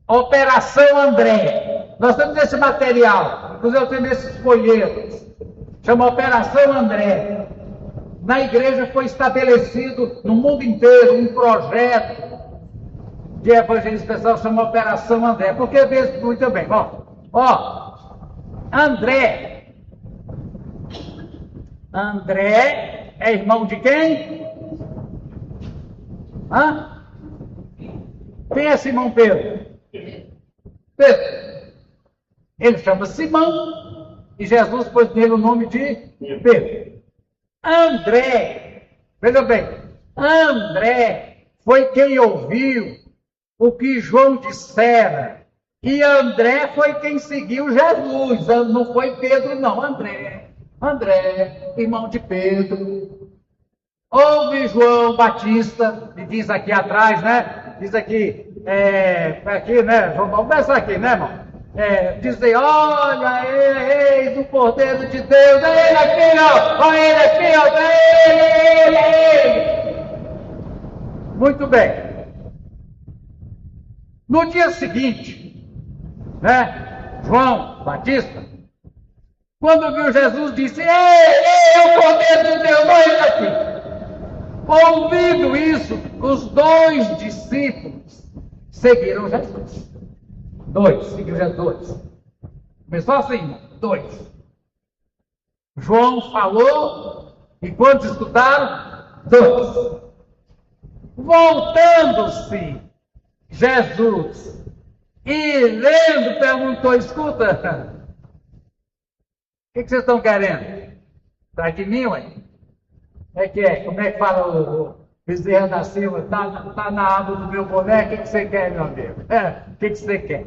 S1: Operação André. Nós temos esse material, inclusive eu tenho esses folhetos, chama Operação André. Na igreja foi estabelecido no mundo inteiro um projeto de evangelismo pessoal, chama Operação André. Porque veja muito bem, ó, André é irmão de quem? Quem é Simão Pedro? Pedro. Ele chama Simão e Jesus pôs nele o nome de Pedro. André, veja bem, André foi quem ouviu o que João dissera. E André foi quem seguiu Jesus. Não foi Pedro, não. André, irmão de Pedro. Ouve João Batista, e diz aqui atrás, né? Diz aqui, aqui, né? Vamos começar aqui, né, irmão? Dizer, olha, eis o Cordeiro de Deus, é ele aqui, ó, olha ele aqui, ó, é ele. Muito bem. No dia seguinte, né, João Batista, quando viu Jesus, disse, ei, o Cordeiro de Deus, olha ele aqui. Ouvindo isso, os 2 discípulos seguiram Jesus. 2, seguiu Jesus. Começou assim, 2. João falou, e quantos escutaram? 2. Voltando-se, Jesus, e vendo, perguntou, escuta, o que vocês estão querendo? Atrás de mim, ué? Como é que fala o Bezerra da Silva? Tá na aba do meu boné, o que você quer, meu amigo? O que você quer?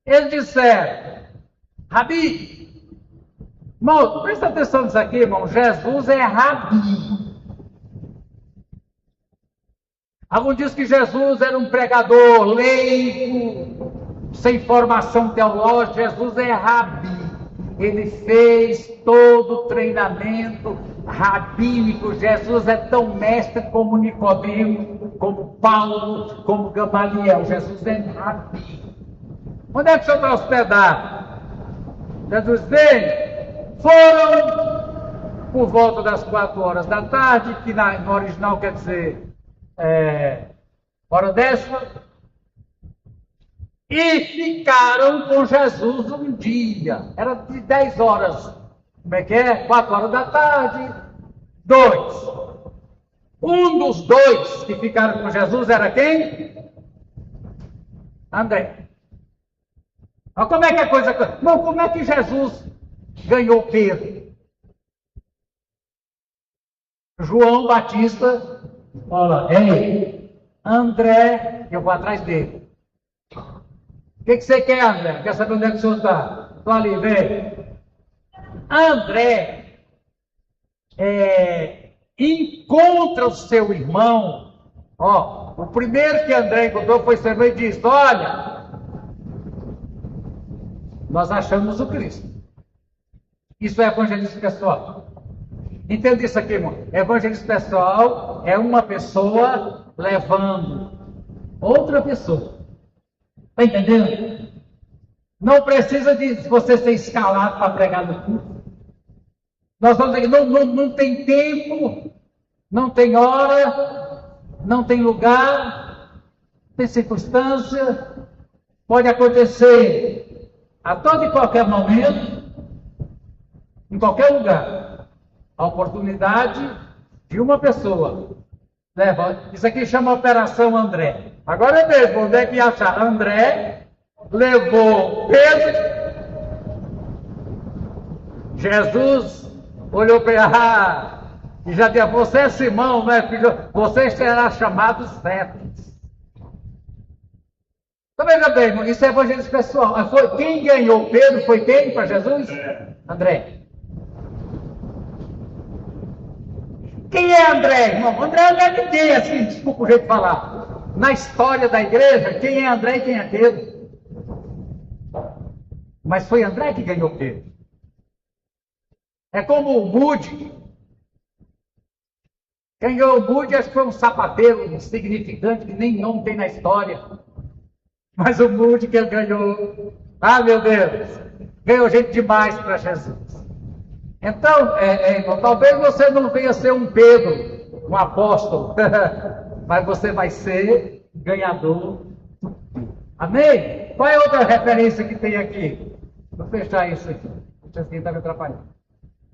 S1: Eles disseram, Rabi, irmão, presta atenção nisso aqui, irmão, Jesus é Rabi. Alguns dizem que Jesus era um pregador leigo, sem formação teológica. Jesus é Rabi. Ele fez todo o treinamento rabínico. Jesus é tão mestre como Nicodemo, como Paulo, como Gamaliel. Jesus é Rabi. Onde é que o senhor está hospedado? Jesus veio. Foram por volta das 4 horas da tarde, que no original quer dizer hora 10ª. E ficaram com Jesus um dia. Era de 10 horas. Como é que é? 4 horas da tarde. 2. Um dos 2 que ficaram com Jesus era quem? André. Mas como é que a coisa... Não, como é que Jesus ganhou Pedro? João Batista, olha, ei, André, eu vou atrás dele. O que você quer, André? Quer saber onde é que o senhor está? Estou ali, vem. André encontra o seu irmão. Ó, o primeiro que André encontrou foi seu irmão e disse, olha, nós achamos o Cristo. Isso é evangelismo pessoal. Entenda isso aqui, irmão. Evangelismo pessoal é uma pessoa levando outra pessoa. Está entendendo? Não precisa de você ser escalado para pregar no culto. Nós vamos dizer, não tem tempo, não tem hora, não tem lugar, não tem circunstância. Pode acontecer a todo e qualquer momento, em qualquer lugar, a oportunidade de uma pessoa Isso aqui chama Operação André. Agora é mesmo, onde é que ia achar? André levou Pedro. Jesus olhou para ele, e já disse: você é Simão, não é filho? Você será chamado Cefas. Então veja bem, irmão, isso é evangelho pessoal. Quem ganhou Pedro foi quem para Jesus? André. Quem é André, irmão? André não é ninguém, assim, desculpa o jeito de falar. Na história da igreja, quem é André e quem é Pedro? Mas foi André que ganhou Pedro. É como o Moody. Quem ganhou o Moody, acho que foi um sapateiro insignificante, que nem nome tem na história. Mas o Moody que ele ganhou, meu Deus, ganhou gente demais para Jesus. Então, talvez você não venha ser um Pedro, um apóstolo, mas você vai ser ganhador. Amém? Qual é a outra referência que tem aqui? Vou fechar isso aqui. Isso aqui está me atrapalhando.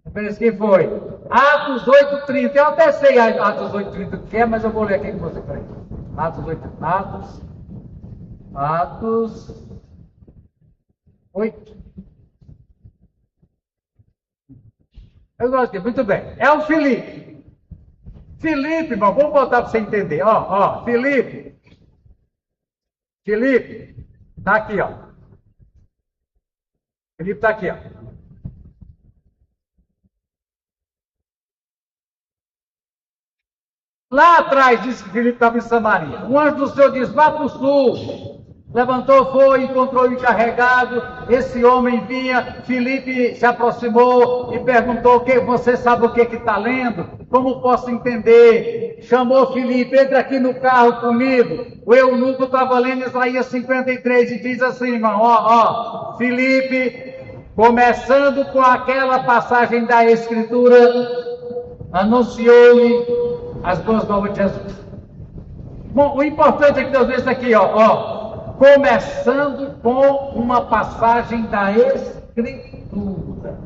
S1: A referência que foi Atos 8:30. Eu até sei Atos 8:30 o que é, mas eu vou ler aqui com você. Peraí. Atos 8. Eu gosto disso, muito bem. É o Filipe. Filipe, irmão, vamos botar para você entender. Filipe. Está aqui, ó. Filipe está aqui, ó. Lá atrás, disse que Filipe estava em Samaria. Um anjo do Senhor disse: vá para o sul. Levantou, foi, encontrou o encarregado. Esse homem vinha. Filipe se aproximou e perguntou: você sabe o que está lendo? Como posso entender? Chamou Filipe: entra aqui no carro comigo. O eunuco estava lendo Isaías 53 e diz assim, irmão: Filipe, começando com aquela passagem da Escritura, anunciou-lhe as boas novas de Jesus. Bom, o importante é que Deus diz aqui, começando com uma passagem da Escritura.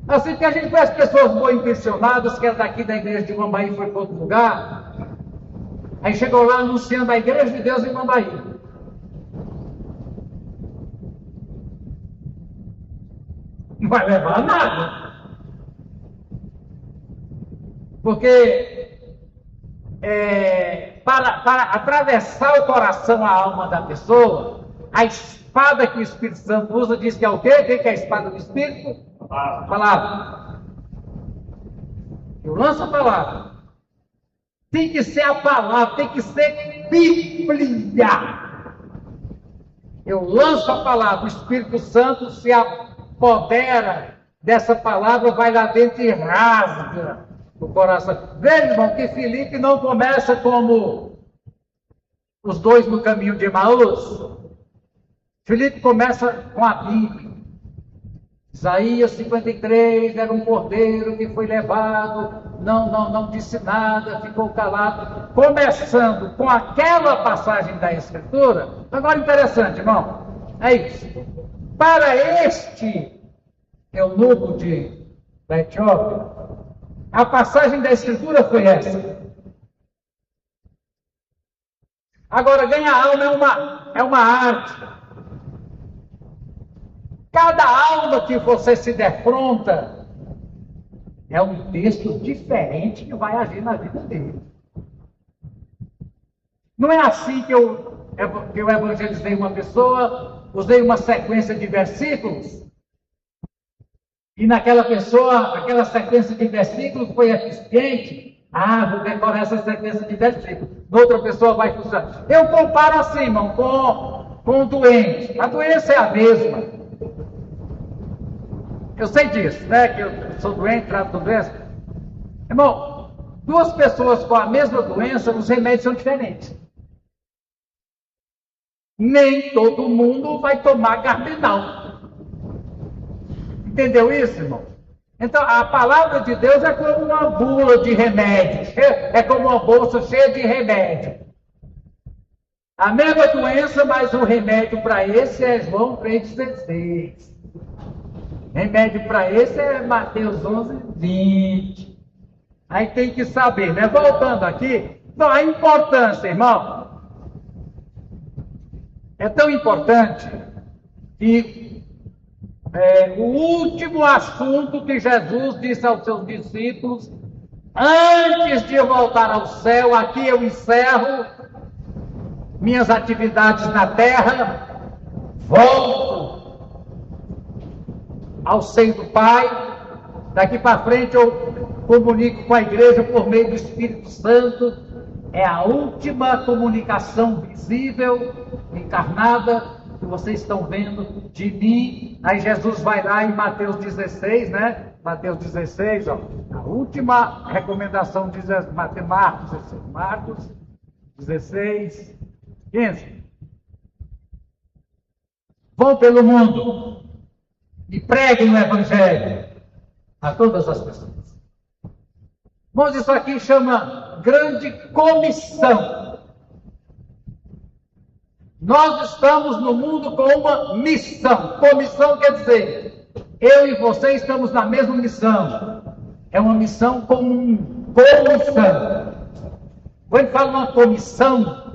S1: Assim que a gente vê as pessoas boa intencionadas, que é daqui da igreja de Mambaí e foi para outro lugar, aí chegou lá anunciando a igreja de Deus em Mambaí. Não vai levar a nada. Porque para atravessar o coração, a alma da pessoa, a espada que o Espírito Santo usa diz que é o quê? O que é a espada do Espírito? A palavra. Eu lanço a palavra. Tem que ser a palavra, tem que ser Bíblia. Eu lanço a palavra, o Espírito Santo se apodera dessa palavra, vai lá dentro e rasga o coração. Veja, irmão, que Filipe não começa como os dois no caminho de Emaús. Filipe começa com a Bíblia. Isaías 53 era um cordeiro que foi levado, não disse nada, ficou calado. Começando com aquela passagem da Escritura. Agora, interessante, irmão, é isso. Para este eunuco da Etiópia, a passagem da Escritura foi essa. Agora, ganhar alma é uma arte. Cada alma que você se defronta é um texto diferente que vai agir na vida dele. Não é assim que eu evangelizei uma pessoa, usei uma sequência de versículos, e naquela pessoa, aquela sequência de versículos foi eficiente. Vou decorar essa sequência de versículos. Outra pessoa vai funcionar. Eu comparo assim, irmão, com o doente. A doença é a mesma. Eu sei disso, né? Que eu sou doente, trato com doença. Irmão, duas pessoas com a mesma doença, os remédios são diferentes. Nem todo mundo vai tomar Gardinal. Entendeu isso, irmão? Então, a palavra de Deus é como uma bula de remédio. É como uma bolsa cheia de remédio. A mesma doença, mas o remédio para esse é João 3,16. Remédio para esse é Mateus 11:20. Aí tem que saber, né? Voltando aqui, então, a importância, irmão, é tão importante que o último assunto que Jesus disse aos seus discípulos, antes de eu voltar ao céu, aqui eu encerro minhas atividades na terra, volto ao seio do Pai, daqui para frente eu comunico com a igreja por meio do Espírito Santo, é a última comunicação visível, encarnada, que vocês estão vendo de mim. Aí Jesus vai lá em Mateus 16, né? Mateus 16, ó, a última recomendação diz Marcos 16, 15. Vão pelo mundo e preguem o Evangelho a todas as pessoas. Irmãos, isso aqui chama grande comissão. Nós estamos no mundo com uma missão. Comissão quer dizer, eu e você estamos na mesma missão. É uma missão comum. Comissão. Quando fala uma comissão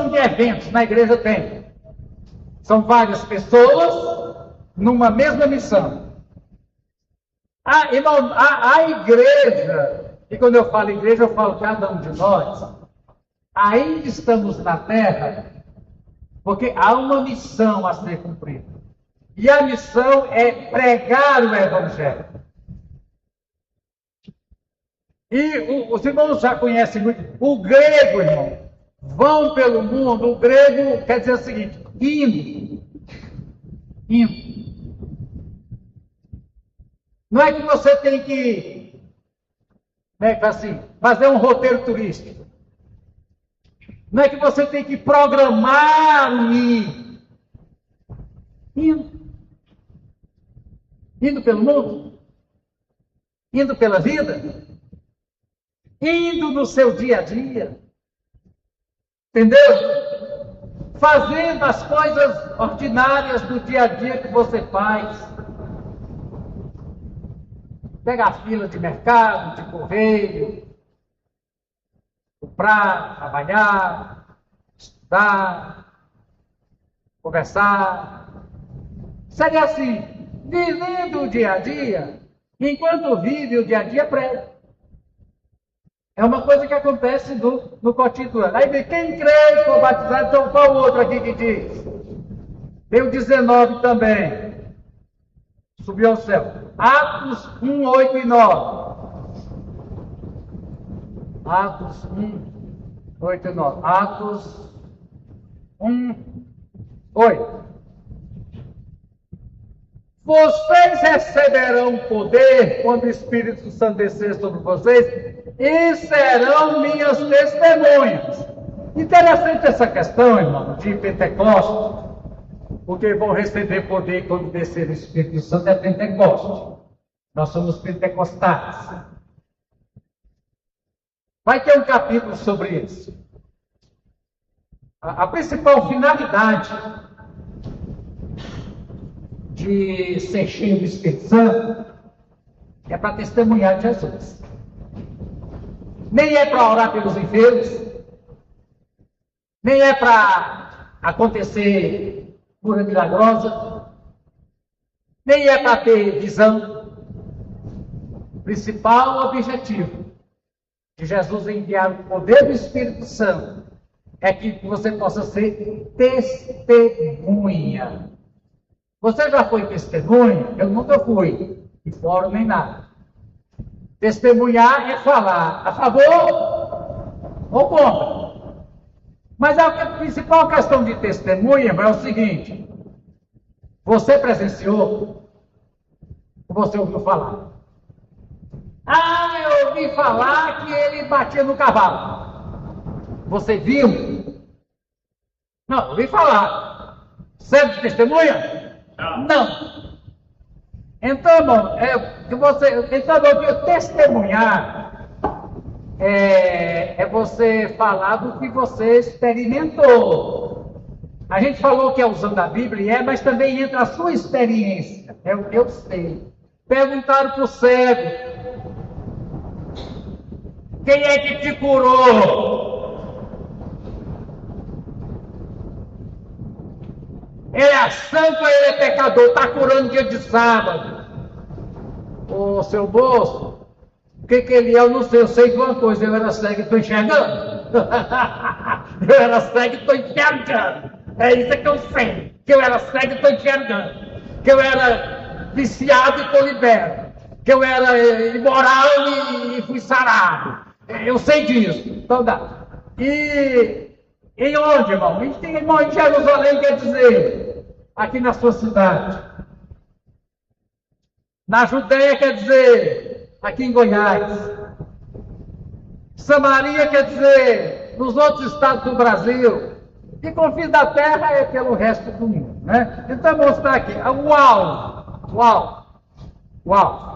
S1: de eventos, na igreja tem. São várias pessoas numa mesma missão. Irmão, a igreja, e quando eu falo igreja, eu falo cada um de nós, ainda estamos na terra, porque há uma missão a ser cumprida. E a missão é pregar o Evangelho. E os irmãos já conhecem muito. O grego, irmão, vão pelo mundo, o grego quer dizer o seguinte, indo. Não é que você tem que, assim, fazer um roteiro turístico. Não é que você tem que programar um ir. Indo pelo mundo. Indo pela vida. Indo no seu dia a dia. Entendeu? Fazendo as coisas ordinárias do dia a dia que você faz. Pega a fila de mercado, de correio, comprar, trabalhar, estudar, conversar. Seria assim, vivendo o dia a dia, enquanto vive o dia a dia, prega. É uma coisa que acontece no cotidiano. Aí vem, quem crê e for batizado, então qual outro aqui que diz? Tem o 19 também. Subiu ao céu. Atos 1, 8 e 9. Atos 1, 8 e 9. Atos 1, 8. Vocês receberão poder quando o Espírito Santo descer sobre vocês e serão minhas testemunhas. Interessante essa questão, irmão, de Pentecostes. Porque vão receber poder quando descer o Espírito Santo é Pentecostes. Nós somos pentecostais. Vai ter um capítulo sobre isso. A principal finalidade de ser cheio do Espírito Santo é para testemunhar de Jesus. Nem é para orar pelos enfermos, nem é para acontecer cura milagrosa, nem é para ter visão. O principal objetivo de Jesus enviar o poder do Espírito Santo é que você possa ser testemunha. Você já foi testemunha? Eu nunca fui, de fora nem nada. Testemunhar é falar a favor ou contra. Mas a principal questão de testemunha é o seguinte: você presenciou ou você ouviu falar? Eu ouvi falar que ele batia no cavalo. Você viu? Não, eu ouvi falar. Serve de testemunha? Não. Então, irmão, testemunhar é você falar do que você experimentou. A gente falou que é usando a Bíblia, mas também entra a sua experiência. É o que eu sei. Perguntaram para o cego: Quem é que te curou? Ele é santo ou ele é pecador? Está curando dia de sábado. Ô, seu moço, o que ele é? Eu não sei. Eu sei de uma coisa. Eu era cego e estou enxergando. Eu era cego e estou enxergando. É isso que eu sei. Que eu era cego e estou enxergando. Que eu era viciado e estou liberto. Que eu era imoral e fui sarado. Eu sei disso. Então dá. E em onde, irmão? A gente tem irmão em Jerusalém, quer dizer, aqui na sua cidade. Na Judéia, quer dizer, aqui em Goiás. Samaria, quer dizer, nos outros estados do Brasil. E confins da terra é pelo resto do mundo, né? Então, vou mostrar aqui. Uau! Uau! Uau!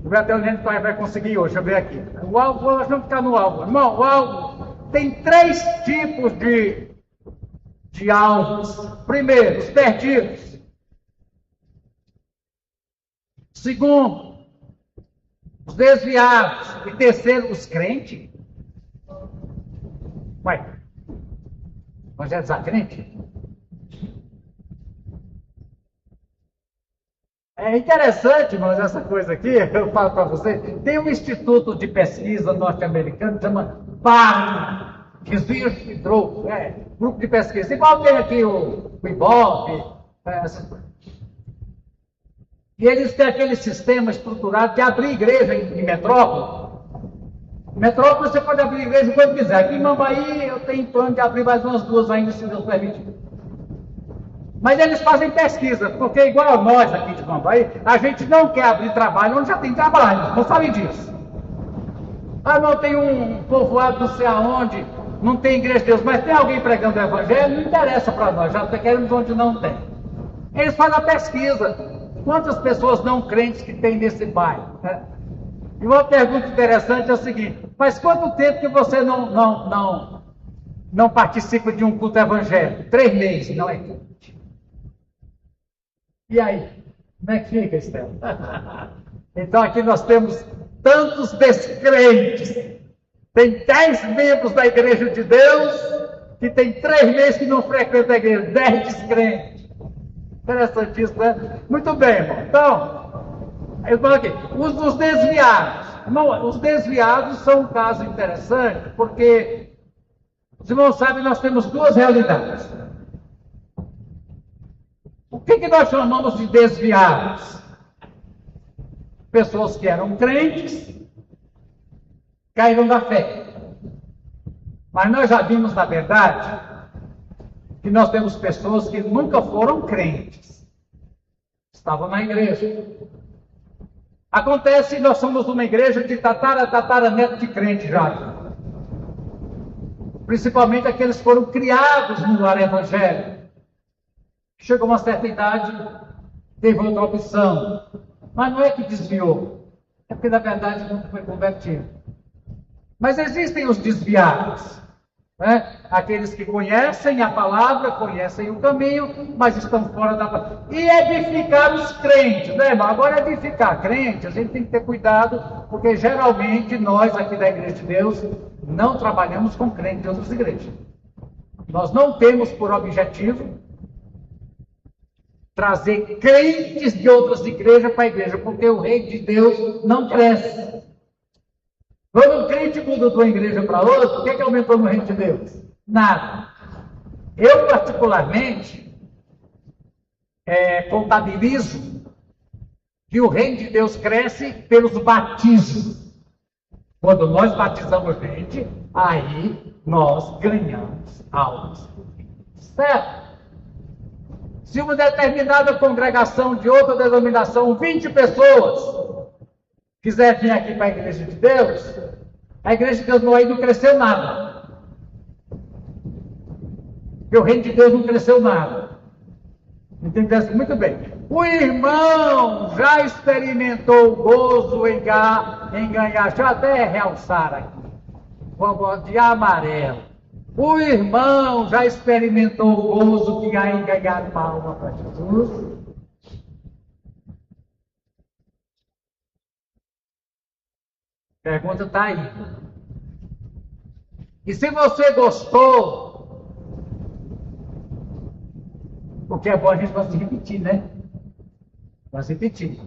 S1: Vou ver até onde a gente vai conseguir hoje. Deixa eu ver aqui. O alvo, nós vamos ficar no alvo. Irmão, o alvo tem 3 tipos de alvos. Primeiro, os perdidos. Segundo, os desviados. E terceiro, os crentes. Ué, nós é desacrente? É interessante, irmãos, essa coisa aqui, eu falo para vocês, tem um instituto de pesquisa norte-americano que chama BARM, Research in Drugs, grupo de pesquisa, igual tem aqui o IBOP, essas coisas. E eles têm aquele sistema estruturado de abrir igreja em metrópole. Em metrópole você pode abrir igreja quando quiser. Aqui em Mambaí eu tenho plano de abrir mais umas 2 ainda, se Deus permitir. Mas eles fazem pesquisa, porque igual nós aqui de Mambaí, a gente não quer abrir trabalho onde já tem trabalho, não sabe disso. Ah, não tem um povoado não sei aonde, não tem igreja de Deus, mas tem alguém pregando o evangelho, não interessa para nós, já queremos onde não tem. Eles fazem a pesquisa, quantas pessoas não crentes que tem nesse bairro, né? E uma pergunta interessante é o seguinte, faz quanto tempo que você não participa de um culto evangélico? 3 meses, não é? E aí, como é que fica, Estela? Então aqui nós temos tantos descrentes. Tem 10 membros da igreja de Deus que tem 3 meses que não frequentam a igreja, 10 descrentes. Interessantíssimo, né? Muito bem, irmão. Então, eu falo aqui, os desviados. Irmão, os desviados são um caso interessante, porque os irmãos sabem, nós temos 2 realidades. O que nós chamamos de desviados? Pessoas que eram crentes, caíram da fé. Mas nós já vimos, na verdade, que nós temos pessoas que nunca foram crentes. Estavam na igreja. Acontece que nós somos uma igreja de tataraneto de crente já. Principalmente aqueles que foram criados no lar evangélico. Chegou uma certa idade, teve outra opção. Mas não é que desviou. É porque, na verdade, não foi convertido. Mas existem os desviados. Né? Aqueles que conhecem a palavra, conhecem o caminho, mas estão fora da palavra. E edificar os crentes, né, irmão? Agora, edificar crentes, a gente tem que ter cuidado, porque geralmente nós aqui da Igreja de Deus não trabalhamos com crentes de outras igrejas. Nós não temos por objetivo trazer crentes de outras igrejas para a igreja, porque o reino de Deus não cresce. Quando um crente muda de uma igreja para outra, o que aumentou no reino de Deus? Nada. Eu, particularmente, contabilizo que o reino de Deus cresce pelos batismos. Quando nós batizamos gente, aí nós ganhamos almas. Certo? Se uma determinada congregação de outra denominação, 20 pessoas, quiser vir aqui para a igreja de Deus, a igreja de Deus não cresceu nada. Porque o reino de Deus não cresceu nada. Entendeu? Muito bem. O irmão já experimentou o gozo em ganhar, deixa eu até realçar aqui, de amarelo. O irmão já experimentou o gozo que há em ganhar uma alma para Jesus? A pergunta está aí. E se você gostou, porque é bom a gente vai se repetir, né? Vai se repetir.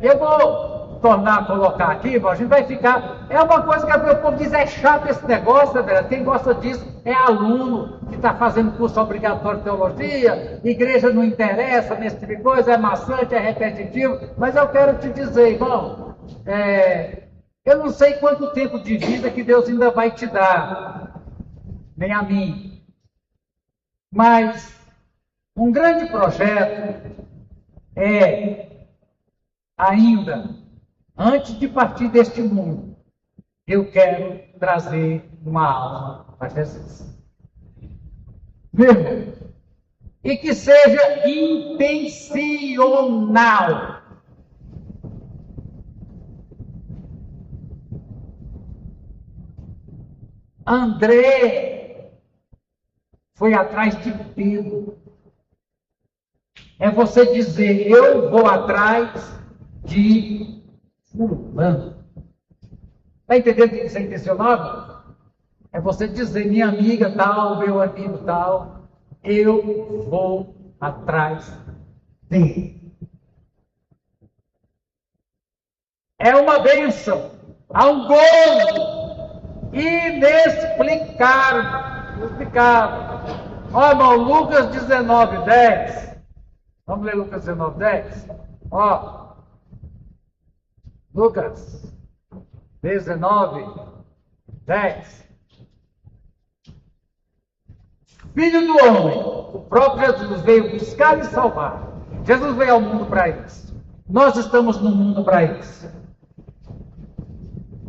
S1: Eu vou tornar a colocar aqui, a gente vai ficar. É uma coisa que o povo diz, é chato esse negócio, velho. Quem gosta disso é aluno que está fazendo curso obrigatório de teologia, igreja não interessa nesse tipo de coisa, é maçante, é repetitivo, mas eu quero te dizer, irmão, eu não sei quanto tempo de vida que Deus ainda vai te dar, nem a mim, mas um grande projeto ainda, antes de partir deste mundo, eu quero trazer uma alma para Jesus. Meu irmão, e que seja intencional. André foi atrás de Pedro. É você dizer, eu vou atrás de fulano. Está entendendo que isso é intencional? É você dizer, minha amiga tal, meu amigo tal, eu vou atrás dele. É uma bênção, há um gozo inexplicável. Ó, irmão, Lucas 19:10. Vamos ler Lucas 19:10? Ó, Lucas 19:10. Filho do homem, o próprio Jesus veio buscar e salvar. Jesus veio ao mundo para isso. Nós estamos no mundo para isso.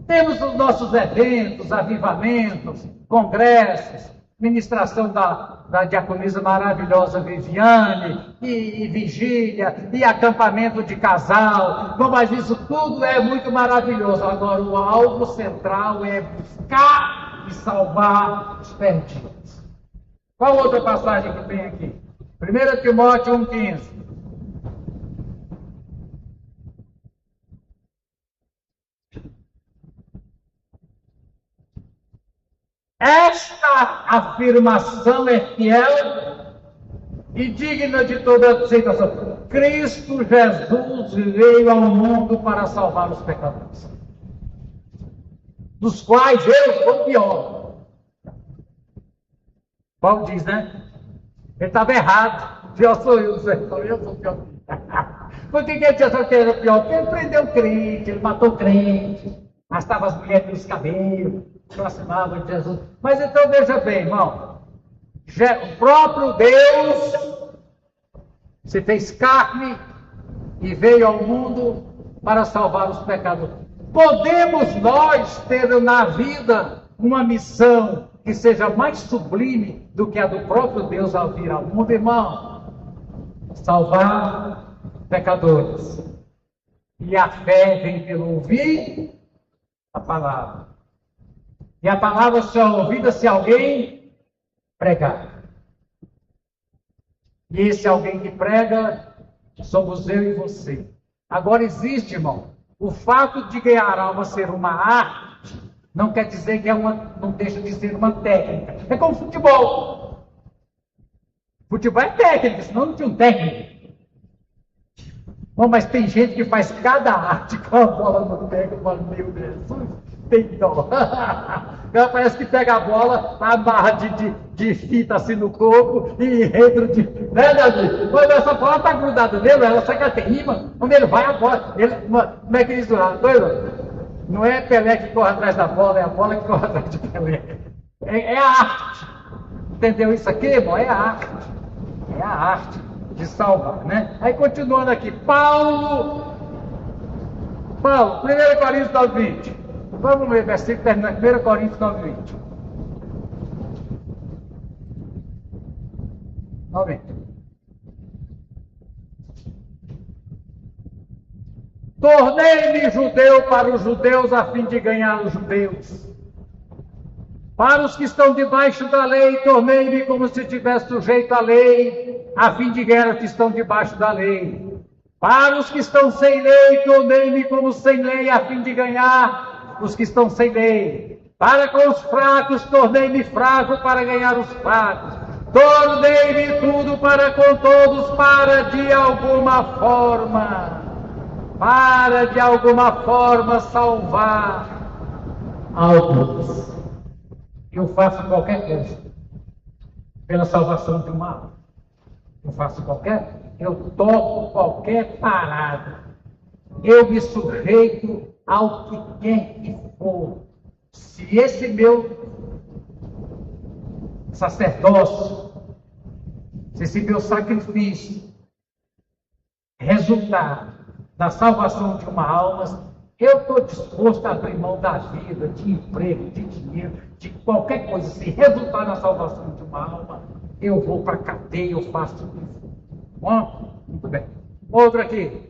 S1: Temos os nossos eventos, avivamentos, congressos, ministração da diaconisa maravilhosa Viviane, e vigília, e acampamento de casal. Bom, mas isso tudo é muito maravilhoso. Agora, o alvo central é buscar e salvar os perdidos. Qual outra passagem que tem aqui? 1 Timóteo 1,15. Esta afirmação é fiel e digna de toda aceitação. Cristo Jesus veio ao mundo para salvar os pecadores, dos quais eu sou o pior. Paulo diz, né? Ele estava errado. Pior sou eu sou o pior. Por que ele achou que era o pior? Porque ele prendeu crente, ele matou crente, arrastava as mulheres pelos cabelos, aproximava de Jesus. Mas então veja bem, irmão, o próprio Deus se fez carne e veio ao mundo para salvar os pecadores. Podemos nós ter na vida uma missão que seja mais sublime do que a do próprio Deus ao vir ao mundo, irmão? Salvar pecadores. E a fé vem pelo ouvir a palavra. E a palavra só é ouvida se alguém pregar. E esse alguém que prega somos eu e você. Agora existe, irmão, o fato de ganhar alma ser uma arte não quer dizer que não deixa de ser uma técnica. É como futebol. Futebol é técnica, senão não tinha um técnico. Bom, mas tem gente que faz cada arte com a bola no pé, eu falo, meu Jesus, tem dó. Ela parece que pega a bola, amarra de fita assim no corpo e entra de. Né, Davi? Quando essa bola está grudada nele, ela sai que ela tem imã, quando ele vai a bola. Como é que eles duram? Não é Pelé que corre atrás da bola, é a bola que corre atrás de Pelé. É a arte. Entendeu isso aqui, irmão? É a arte. É a arte de salvar, né? Aí continuando aqui, Paulo, 1 Coríntios 9:20. Vamos ler, versículo terminando, 1 Coríntios 9:20. 9:20. Tornei-me judeu para os judeus a fim de ganhar os judeus. Para os que estão debaixo da lei, tornei-me como se estivesse sujeito à lei, a fim de ganhar os que estão debaixo da lei. Para os que estão sem lei, tornei-me como sem lei, a fim de ganhar os que estão sem lei. Para com os fracos, tornei-me fraco para ganhar os fracos. Tornei-me tudo para com todos, para de alguma forma salvar alguns. Eu faço qualquer coisa pela salvação de uma alma. Eu toco qualquer parada. Eu me sujeito ao que quer que for. Se esse meu sacerdócio, se esse meu sacrifício resultar na salvação de uma alma, eu estou disposto a abrir mão da vida, de emprego, de dinheiro, de qualquer coisa. Se resultar na salvação de uma alma, eu vou para a cadeia, eu faço o que for. Bom, muito bem. Outro aqui.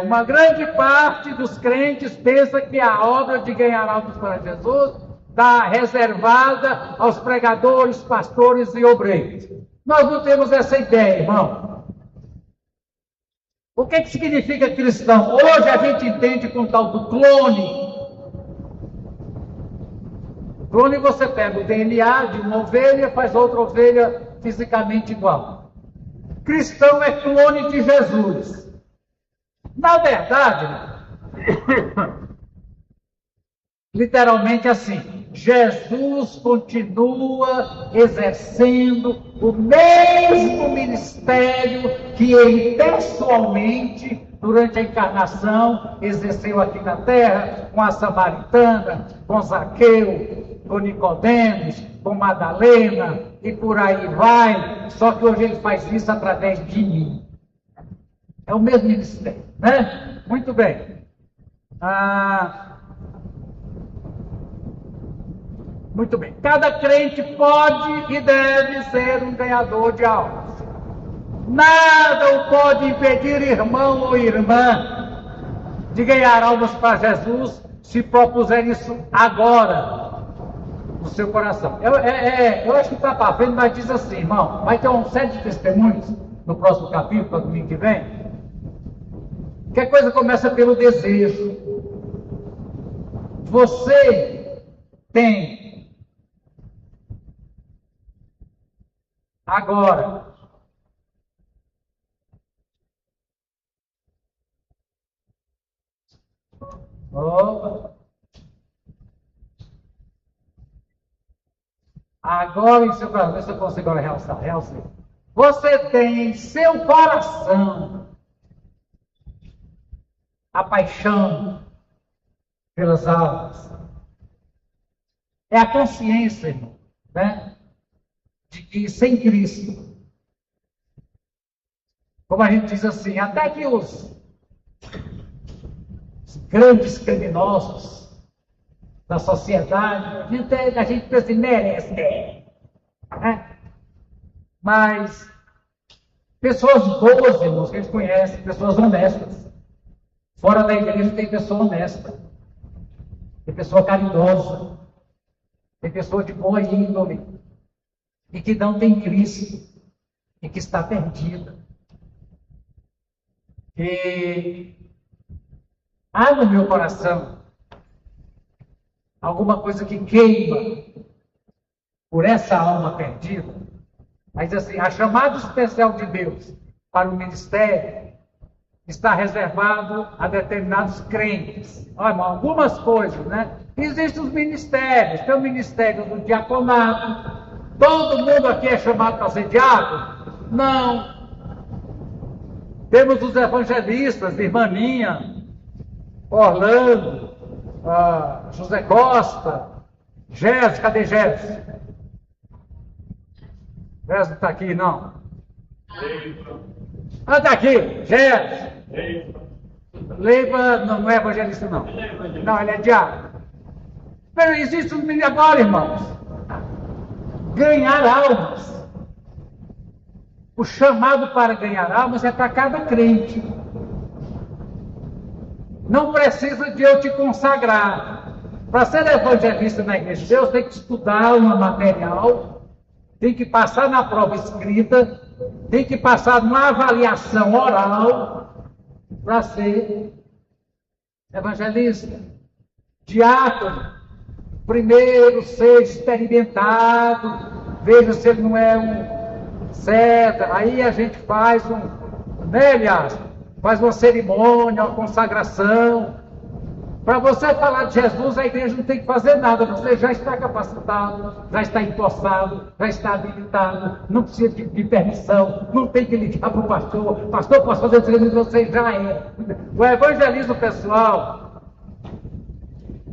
S1: Uma grande parte dos crentes pensa que a obra de ganhar almas para Jesus está reservada aos pregadores, pastores e obreiros. Nós não temos essa ideia, irmão. O que significa cristão? Hoje a gente entende com o tal do clone. Clone, você pega o DNA de uma ovelha, faz outra ovelha fisicamente igual. Cristão é clone de Jesus. Na verdade, literalmente assim, Jesus continua exercendo o mesmo ministério que ele pessoalmente, durante a encarnação, exerceu aqui na terra, com a samaritana, com Zaqueu, com Nicodemos, com Madalena, e por aí vai, só que hoje ele faz isso através de mim. É o mesmo ministério, né? Muito bem. Muito bem. Cada crente pode e deve ser um ganhador de almas. Nada o pode impedir, irmão ou irmã, de ganhar almas para Jesus, se propuser isso agora no seu coração. Eu acho que está para frente, mas diz assim, irmão, vai ter um série de testemunhos no próximo capítulo, para domingo que vem, que a coisa começa pelo desejo. Você tem agora agora em seu coração, ver se eu consigo realçar. Você tem em seu coração a paixão pelas almas. É a consciência, irmão, né? De que sem Cristo, como a gente diz assim, até que os grandes criminosos da sociedade, a gente pensa assim, merece, né? Mas pessoas boas, irmãos, que a gente conhece, pessoas honestas. Fora da igreja tem pessoa honesta, tem pessoa caridosa, tem pessoa de boa índole, e que não tem Cristo, e que está perdida. E há no meu coração alguma coisa que queima por essa alma perdida. Mas assim, a chamada especial de Deus para o ministério está reservado a determinados crentes. Olha, algumas coisas, né? Existem os ministérios, tem o ministério do diaconato. Todo mundo aqui é chamado para ser diácono? Não. Temos os evangelistas, irmã Ninha, Orlando, José Costa, Jéssica, cadê Jéssica? Jéssica está aqui, não? Está aqui, Jéssica. Leiva não é evangelista, não. Não, ele é diácono. Mas existe um menino agora, irmãos. Ganhar almas. O chamado para ganhar almas é para cada crente. Não precisa de eu te consagrar. Para ser evangelista na igreja de Deus, tem que estudar um material, tem que passar na prova escrita, tem que passar numa avaliação oral, para ser evangelista, diácono. Primeiro seja experimentado, veja se ele não é um ceta. Aí a gente faz faz uma cerimônia, uma consagração. Para você falar de Jesus, a igreja não tem que fazer nada, você já está capacitado, já está empossado, já está habilitado, não precisa de permissão, não tem que ligar para o pastor, posso fazer isso, você já é. O evangelismo pessoal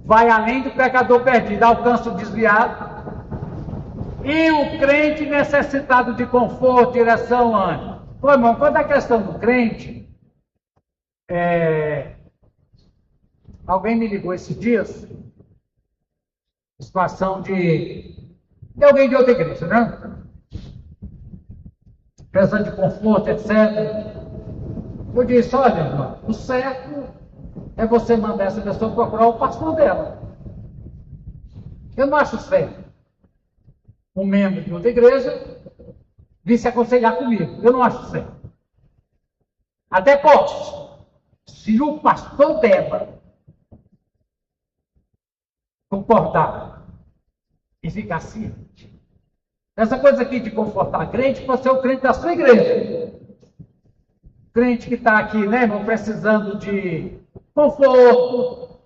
S1: vai além do pecador perdido, alcança o desviado e o crente necessitado de conforto, direção, ânimo. Pô, irmão, quando a questão do crente, alguém me ligou esses dias, situação de alguém de outra igreja, né? Questão de conforto, etc. Eu disse, olha, irmão, o certo é você mandar essa pessoa procurar o pastor dela. Eu não acho certo um membro de outra igreja vir se aconselhar comigo. Eu não acho certo. Até posso, se o pastor dela concordar e ficar ciente. Essa coisa aqui de confortar crente, pode ser o crente da sua igreja. Crente que está aqui, né, irmão, precisando de conforto,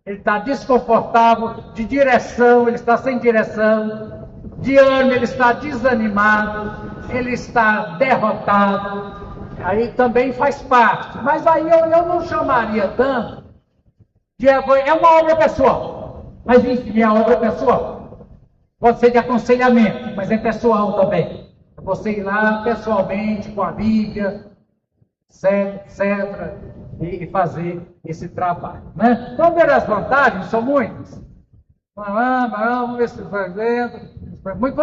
S1: ele está desconfortável, de direção, ele está sem direção, de ânimo, ele está desanimado, ele está derrotado, aí também faz parte. Mas aí eu não chamaria tanto de é uma obra pessoal, mas enfim, é uma obra pessoal. Pode ser de aconselhamento, mas é pessoal também. É você ir lá pessoalmente, com a Bíblia, etc., e fazer esse trabalho, né? Então, ver as vantagens, são muitas. Vamos ver se vamos ver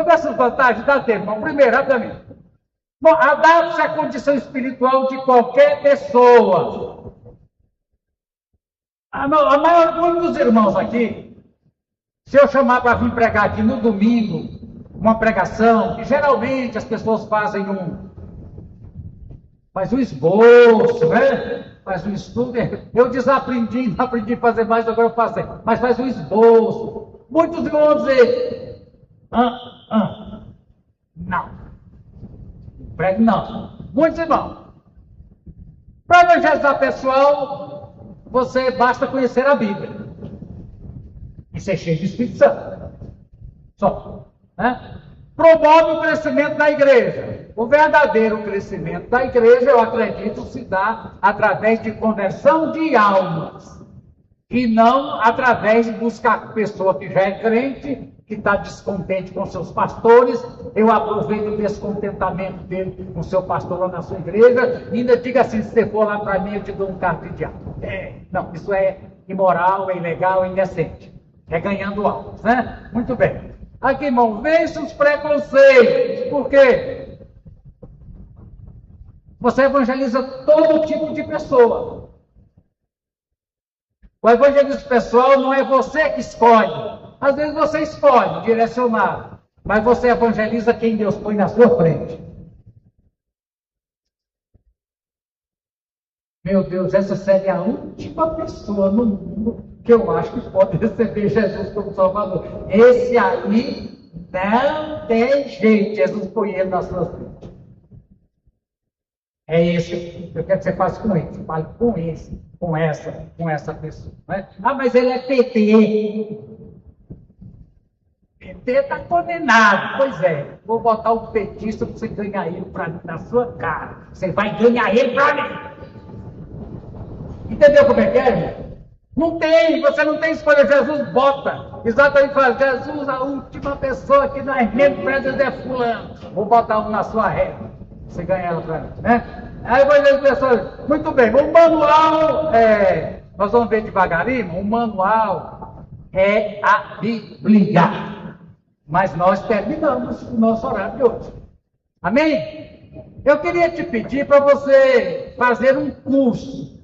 S1: essas vantagens, dá tempo. Bom, primeiro, rapidamente. Bom, adapte-se à condição espiritual de qualquer pessoa. A maioria dos irmãos aqui, se eu chamar para vir pregar aqui no domingo, uma pregação, que geralmente as pessoas fazem faz um esboço, né? Faz um estudo. Eu desaprendi, não aprendi a fazer mais, agora eu faço. Mas faz um esboço. Muitos vão dizer, não. Pregue não. Muitos irmãos. Para evangelizar pessoal, você basta conhecer a Bíblia. E ser cheio de Espírito Santo. Só. Né? Promove o crescimento da igreja. O verdadeiro crescimento da igreja, eu acredito, se dá através de conversão de almas. E não através de buscar a pessoa que já é crente, que está descontente com seus pastores. Eu aproveito o descontentamento dele com o seu pastor lá na sua igreja. E ainda diga assim, se você for lá para mim, eu te dou um carro de diabo. Não, isso é imoral, é ilegal, é indecente. É ganhando almas, né? Muito bem. Aqui, irmão, vence os preconceitos. Por quê? Você evangeliza todo tipo de pessoa. O evangelismo pessoal não é você que escolhe. Às vezes você escolhe, direcionar. Mas você evangeliza quem Deus põe na sua frente. Meu Deus, essa seria a última pessoa no mundo que eu acho que pode receber Jesus como Salvador. Esse aí não tem jeito. Jesus põe ele na sua frente. É esse que eu quero que você faça com ele. Você fale com esse, com essa pessoa. Né? Mas ele é PT. PT está condenado. Pois é. Vou botar um petista para você ganhar ele na sua cara. Você vai ganhar ele para mim. Entendeu como é que é? Não tem. Você não tem escolha. Jesus bota. Exatamente fala. Jesus, a última pessoa que nós mesmo prezamos é fulano. Vou botar um na sua régua. Você ganha ela para mim, né? Aí vai dizer pessoas, muito bem, o manual nós vamos ver devagarinho, o manual é a Bíblia. Mas nós terminamos o nosso horário de hoje. Amém? Eu queria te pedir para você fazer um curso.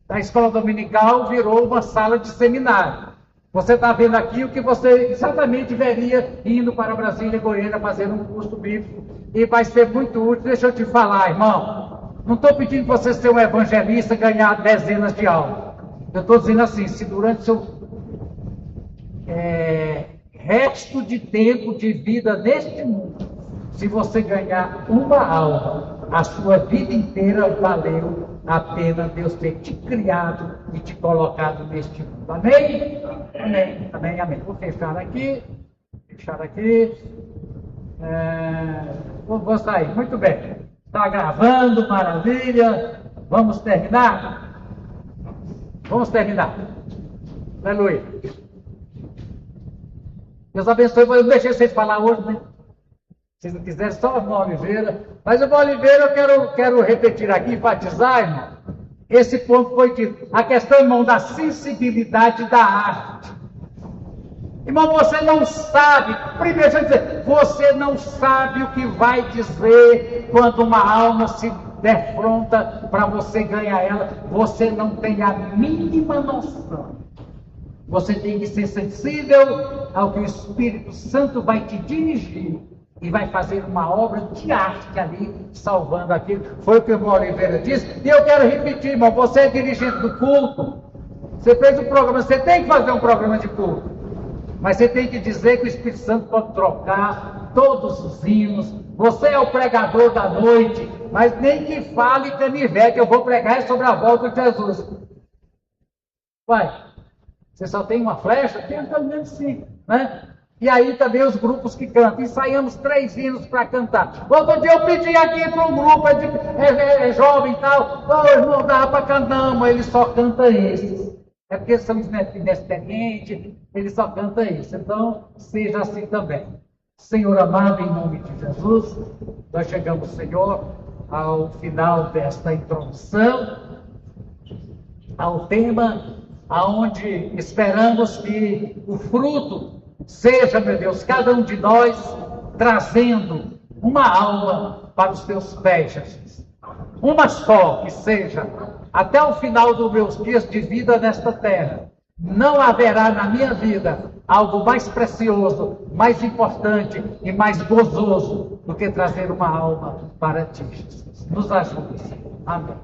S1: A escola dominical virou uma sala de seminário. Você está vendo aqui o que você exatamente veria indo para Brasília e Goiânia fazer um curso bíblico. E vai ser muito útil. Deixa eu te falar, irmão. Não estou pedindo para você ser um evangelista, ganhar dezenas de almas. Eu estou dizendo assim, se durante o seu resto de tempo de vida neste mundo, se você ganhar uma alma, a sua vida inteira valeu a pena Deus ter te criado e te colocado neste mundo. Amém? Amém, amém, amém. Vou fechar aqui. Vou sair. Muito bem. Está gravando, maravilha. Vamos terminar? Vamos terminar. Aleluia. Deus abençoe. Eu não deixei vocês falar hoje, né? Se não quiserem, só o Oliveira. Mas o Oliveira eu quero repetir aqui, enfatizar, irmão. Esse ponto foi dito. A questão, irmão, da sensibilidade da arte. Irmão, você não sabe. Primeiro, deixa eu dizer, você não sabe o que vai dizer quando uma alma se defronta para você ganhar ela. Você não tem a mínima noção. Você tem que ser sensível ao que o Espírito Santo vai te dirigir e vai fazer uma obra de arte ali, salvando aquilo. Foi o que o irmão Oliveira disse. E eu quero repetir, irmão, você é dirigente do culto. Você fez um programa, você tem que fazer um programa de culto. Mas você tem que dizer que o Espírito Santo pode trocar todos os hinos. Você é o pregador da noite, mas nem que fale canivete, eu vou pregar sobre a volta de Jesus. Vai, você só tem uma flecha? Tem pelo menos 5, né? E aí também os grupos que cantam. Ensaiamos 3 hinos para cantar. Outro dia eu pedi aqui para um grupo jovem e tal. Não dá para cantar, não, mas ele só canta esses. É porque são inexperientes, ele só canta isso. Então, seja assim também. Senhor amado, em nome de Jesus, nós chegamos, Senhor, ao final desta introdução, ao tema aonde esperamos que o fruto seja, meu Deus, cada um de nós trazendo uma alma para os teus pés, Jesus. Uma só que seja, até o final dos meus dias de vida nesta terra. Não haverá na minha vida algo mais precioso, mais importante e mais gozoso do que trazer uma alma para ti, Jesus. Nos ajude, Senhor. Amém.